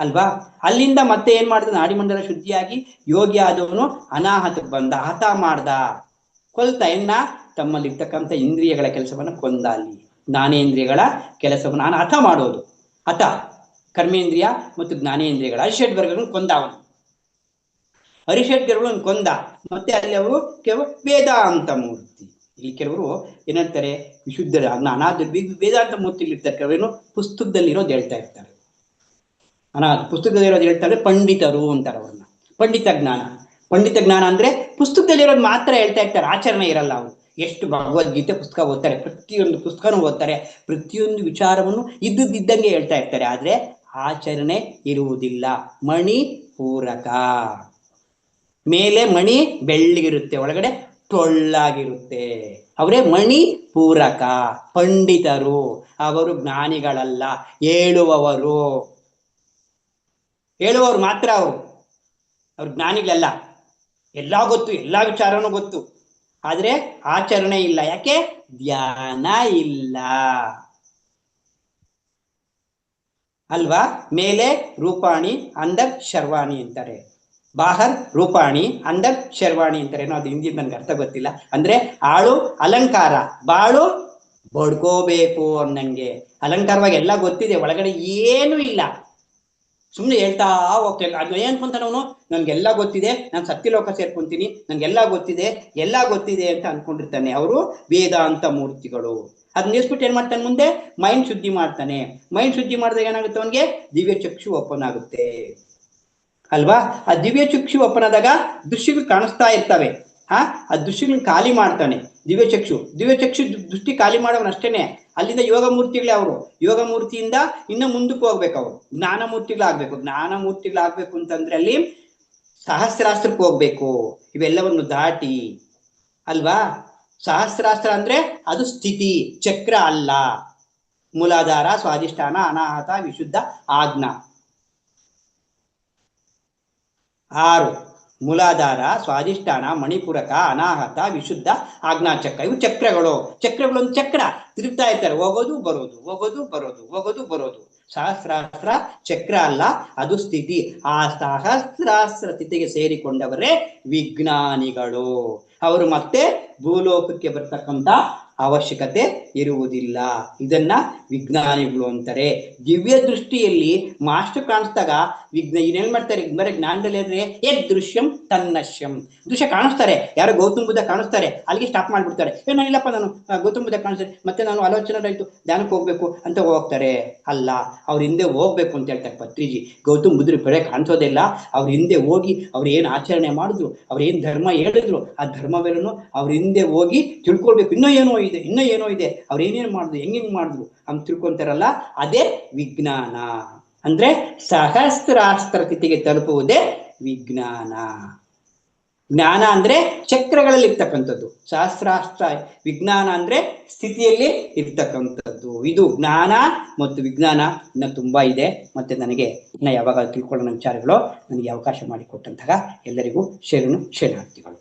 ಅಲ್ವಾ? ಅಲ್ಲಿಂದ ಮತ್ತೆ ಏನ್ ಮಾಡ್ದ, ನಾಡಿ ಮಂಡಲ ಶುದ್ಧಿಯಾಗಿ ಯೋಗಿ ಆದವನು ಅನಾಹತಕ್ಕೆ ಬಂದ, ಹತ ಮಾಡ್ದ, ಕೊಲ್ತ ತಮ್ಮಲ್ಲಿರ್ತಕ್ಕಂಥ ಇಂದ್ರಿಯಗಳ ಕೆಲಸವನ್ನ ಕೊಂದ. ಅಲ್ಲಿ ಜ್ಞಾನೇಂದ್ರಿಯಗಳ ಕೆಲಸವನ್ನು ನಾನು ಹತ ಮಾಡೋದು, ಹತ ಕರ್ಮೇಂದ್ರಿಯ ಮತ್ತು ಜ್ಞಾನೇಂದ್ರಿಯಗಳ ಅರಿಷಡ್ ವರ್ಗಗಳನ್ನು ಕೊಂದ ಅವನು. ಅರಿಷಡ್ಗಳನ್ನು ಕೊಂದ. ಮತ್ತೆ ಅಲ್ಲಿ ಅವರು ಕೆಲವು ವೇದಾಂತ ಮೂರ್ತಿ, ಇಲ್ಲಿ ಕೆಲವರು ಏನಂತಾರೆ, ವಿಶುದ್ಧ ವೇದಾಂತ ಮೂರ್ತಿಲಿ ಇರ್ತಾರೆ. ಕೆಲವೇನು ಪುಸ್ತಕದಲ್ಲಿರೋದು ಹೇಳ್ತಾ ಇರ್ತಾರೆ, ಪುಸ್ತಕದಲ್ಲಿರೋದು ಹೇಳ್ತಾರೆ ಪಂಡಿತರು ಅಂತಾರೆ ಅವ್ರನ್ನ. ಪಂಡಿತ ಜ್ಞಾನ ಅಂದ್ರೆ ಪುಸ್ತಕದಲ್ಲಿರೋದು ಮಾತ್ರ ಹೇಳ್ತಾ ಇರ್ತಾರೆ, ಆಚರಣೆ ಇರಲ್ಲ. ಅವರು ಎಷ್ಟು ಭಗವದ್ಗೀತೆ ಪುಸ್ತಕ ಓದ್ತಾರೆ, ಪ್ರತಿಯೊಂದು ಪುಸ್ತಕನೂ ಓದ್ತಾರೆ, ಪ್ರತಿಯೊಂದು ವಿಚಾರವನ್ನು ಇದ್ದಂಗೆ ಹೇಳ್ತಾ ಇರ್ತಾರೆ, ಆದ್ರೆ ಆಚರಣೆ ಇರುವುದಿಲ್ಲ. ಮಣಿ ಪೂರಕ, ಮೇಲೆ ಮಣಿ ಬೆಳ್ಳಿಗಿರುತ್ತೆ, ಒಳಗಡೆ ಟೊಳ್ಳಾಗಿರುತ್ತೆ. ಅವರೇ ಮಣಿ ಪೂರಕ ಪಂಡಿತರು. ಅವರು ಜ್ಞಾನಿಗಳಲ್ಲ, ಹೇಳುವವರು ಮಾತ್ರ. ಅವ್ರು ಜ್ಞಾನಿಗಳಲ್ಲ. ಎಲ್ಲಾ ಗೊತ್ತು, ಎಲ್ಲಾ ವಿಚಾರನೂ ಗೊತ್ತು, ಆದ್ರೆ ಆಚರಣೆ ಇಲ್ಲ. ಯಾಕೆ? ಧ್ಯಾನ ಇಲ್ಲ ಅಲ್ವಾ? ಮೇಲೆ ರೂಪಾಣಿ, ಅಂದರ್ ಶರ್ವಾಣಿ ಅಂತಾರೆ. ಬಾಹರ್ ರೂಪಾಣಿ, ಅಂದರ್ ಶರ್ವಾಣಿ ಅಂತಾರೆ. ಅದು ಹಿಂದಿ ನನ್ಗೆ ಅರ್ಥ ಗೊತ್ತಿಲ್ಲ. ಅಂದ್ರೆ ಆಳು ಅಲಂಕಾರ, ಬಾಳು ಬಡ್ಕೋಬೇಕು ಅನ್ನಂಗೆ. ಅಲಂಕಾರವಾಗಿ ಎಲ್ಲ ಗೊತ್ತಿದೆ, ಒಳಗಡೆ ಏನೂ ಇಲ್ಲ, ಸುಮ್ಮನೆ ಹೇಳ್ತಾ ಹೋಗ್ತೇನೆ. ಅದು ಏನ್ ಅನ್ಕೊಂತಾನ ಅವನು, ನನ್ಗೆಲ್ಲ ಗೊತ್ತಿದೆ, ನಾನು ಸತ್ಯಲೋಕ ಸೇರ್ಕೊಂತೀನಿ, ನನ್ಗೆಲ್ಲ ಗೊತ್ತಿದೆ, ಎಲ್ಲ ಗೊತ್ತಿದೆ ಅಂತ ಅನ್ಕೊಂಡಿರ್ತಾನೆ. ಅವರು ವೇದಾಂತ ಮೂರ್ತಿಗಳು. ಅದ್ ನಿಲ್ಸ್ಬಿಟ್ಟು ಏನ್ ಮಾಡ್ತಾನೆ, ಮುಂದೆ ಮೈಂಡ್ ಶುದ್ಧಿ ಮಾಡ್ತಾನೆ. ಮೈಂಡ್ ಶುದ್ಧಿ ಮಾಡಿದಾಗ ಏನಾಗುತ್ತೆ, ಅವನಿಗೆ ದಿವ್ಯ ಚಕ್ಷು ಓಪನ್ ಆಗುತ್ತೆ ಅಲ್ವಾ. ಆ ದಿವ್ಯ ಚಕ್ಷು ಓಪನ್ ಆದಾಗ ದೃಶ್ಯಗಳು ಕಾಣಿಸ್ತಾ ಇರ್ತವೆ. ಆ ದೃಶ್ಯಗಳನ್ನ ಖಾಲಿ ಮಾಡ್ತಾನೆ ದಿವ್ಯ ಚಕ್ಷು ದೃಷ್ಟಿ ಖಾಲಿ ಮಾಡೋವನಷ್ಟೇನೆ. ಅಲ್ಲಿಂದ ಯೋಗ ಮೂರ್ತಿಗಳೇ ಅವರು. ಯೋಗ ಮೂರ್ತಿಯಿಂದ ಇನ್ನು ಮುಂದಕ್ಕೆ ಹೋಗ್ಬೇಕು, ಅವರು ಜ್ಞಾನ ಮೂರ್ತಿಗಳಾಗ್ಬೇಕು. ಜ್ಞಾನ ಮೂರ್ತಿಗಳಾಗ್ಬೇಕು ಅಂತಂದ್ರೆ ಅಲ್ಲಿ ಸಹಸ್ರಾಸ್ತ್ರಕ್ಕೆ ಹೋಗ್ಬೇಕು, ಇವೆಲ್ಲವನ್ನು ದಾಟಿ ಅಲ್ವಾ. ಸಹಸ್ರಾಸ್ತ್ರ ಅಂದ್ರೆ ಅದು ಸ್ಥಿತಿ, ಚಕ್ರ ಅಲ್ಲ. ಮೂಲಾಧಾರ, ಸ್ವಾಧಿಷ್ಠಾನ, ಅನಾಹತ, ವಿಶುದ್ಧ, ಆಜ್ಞಾ. 6 ಮೂಲಾಧಾರ, ಸ್ವಾಧಿಷ್ಠಾನ, ಮಣಿಪುರಕ, ಅನಾಹತ, ವಿಶುದ್ಧ, ಆಜ್ಞಾಚಕ್ರ. ಇವು ಚಕ್ರಗಳು. ಒಂದು ಚಕ್ರ ತಿರುಗ್ತಾ ಇರ್ತಾರೆ, ಹೋಗೋದು ಬರೋದು, ಹೋಗೋದು ಬರೋದು, ಹೋಗೋದು ಬರೋದು. ಸಹಸ್ರಾಸ್ತ್ರ ಚಕ್ರ ಅಲ್ಲ, ಅದು ಸ್ಥಿತಿ. ಆ ಸಹಸ್ರಾಸ್ತ್ರ ಸ್ಥಿತಿಗೆ ಸೇರಿಕೊಂಡವರೇ ವಿಜ್ಞಾನಿಗಳು. ಅವರು ಮತ್ತೆ ಭೂಲೋಕಕ್ಕೆ ಬರ್ತಕ್ಕಂಥ ಅವಶ್ಯಕತೆ ಇರುವುದಿಲ್ಲ. ಇದನ್ನ ವಿಜ್ಞಾನಿಗಳು ಅಂತಾರೆ. ದಿವ್ಯ ದೃಷ್ಟಿಯಲ್ಲಿ ಮಾಸ್ಟರ್ ಕಾಣಿಸ್ದಾಗ ಏನ್ ಮಾಡ್ತಾರೆ, ಬರೀ ಜ್ಞಾನದಲ್ಲಿ ಅಂದ್ರೆ ದೃಶ್ಯಂ ತನ್ನಶ್ಯಂ. ದೃಶ್ಯ ಕಾಣಿಸ್ತಾರೆ, ಯಾರೋ ಗೌತಮ ಬುದ್ಧ ಕಾಣಿಸ್ತಾರೆ, ಅಲ್ಲಿಗೆ ಸ್ಟಾಪ್ ಮಾಡ್ಬಿಡ್ತಾರೆ. ಇಲ್ಲಪ್ಪ, ನಾನು ಗೌತಮ ಬುದ್ಧ ಕಾಣಿಸ್ತಾರೆ, ಮತ್ತೆ ನಾನು ಆಲೋಚನೆ ಆಯ್ತು ಧ್ಯಾನಕ್ಕೆ ಹೋಗ್ಬೇಕು ಅಂತ ಹೋಗ್ತಾರೆ. ಅಲ್ಲ, ಅವ್ರ ಹಿಂದೆ ಹೋಗ್ಬೇಕು ಅಂತ ಹೇಳ್ತಾರೆ ಪತ್ರಿಜಿ. ಗೌತಮ ಬುದ್ಧರು ಕಡೆ ಕಾಣಿಸೋದಿಲ್ಲ, ಅವ್ರ ಹಿಂದೆ ಹೋಗಿ ಅವ್ರು ಏನ್ ಆಚರಣೆ ಮಾಡಿದ್ರು, ಅವ್ರು ಏನ್ ಧರ್ಮ ಹೇಳಿದ್ರು, ಆ ಧರ್ಮವೇನು ಅವ್ರ ಹಿಂದೆ ಹೋಗಿ ತಿಳ್ಕೊಳ್ಬೇಕು. ಇನ್ನೂ ಏನೋ ಇದೆ, ಅವ್ರು ಏನೇನು ಮಾಡಿದ್ರು, ಹೆಂಗ್ ಮಾಡಿದ್ರು ಅಂತ ತಿಳ್ಕೊಂತಾರಲ್ಲ, ಅದೇ ವಿಜ್ಞಾನ. ಅಂದ್ರೆ ಸಹಸ್ರಾಸ್ತ್ರ ಸ್ಥಿತಿಗೆ ತಲುಪುವುದೇ ವಿಜ್ಞಾನ. ಜ್ಞಾನ ಅಂದ್ರೆ ಚಕ್ರಗಳಲ್ಲಿ ಇರ್ತಕ್ಕಂಥದ್ದು, ಸಹಸ್ರಾಸ್ತ್ರ ವಿಜ್ಞಾನ ಅಂದ್ರೆ ಸ್ಥಿತಿಯಲ್ಲಿ ಇರ್ತಕ್ಕಂಥದ್ದು. ಇದು ಜ್ಞಾನ ಮತ್ತು ವಿಜ್ಞಾನ ಇನ್ನ ತುಂಬಾ ಇದೆ. ಮತ್ತೆ ನನಗೆ ಇನ್ನ ಯಾವಾಗ ತಿಳ್ಕೊಳ್ಳೋ ವಿಚಾರಗಳು ನನಗೆ ಅವಕಾಶ ಮಾಡಿಕೊಟ್ಟಂತಹ ಎಲ್ಲರಿಗೂ ಶರಣಾರ್ಥಿಗಳು.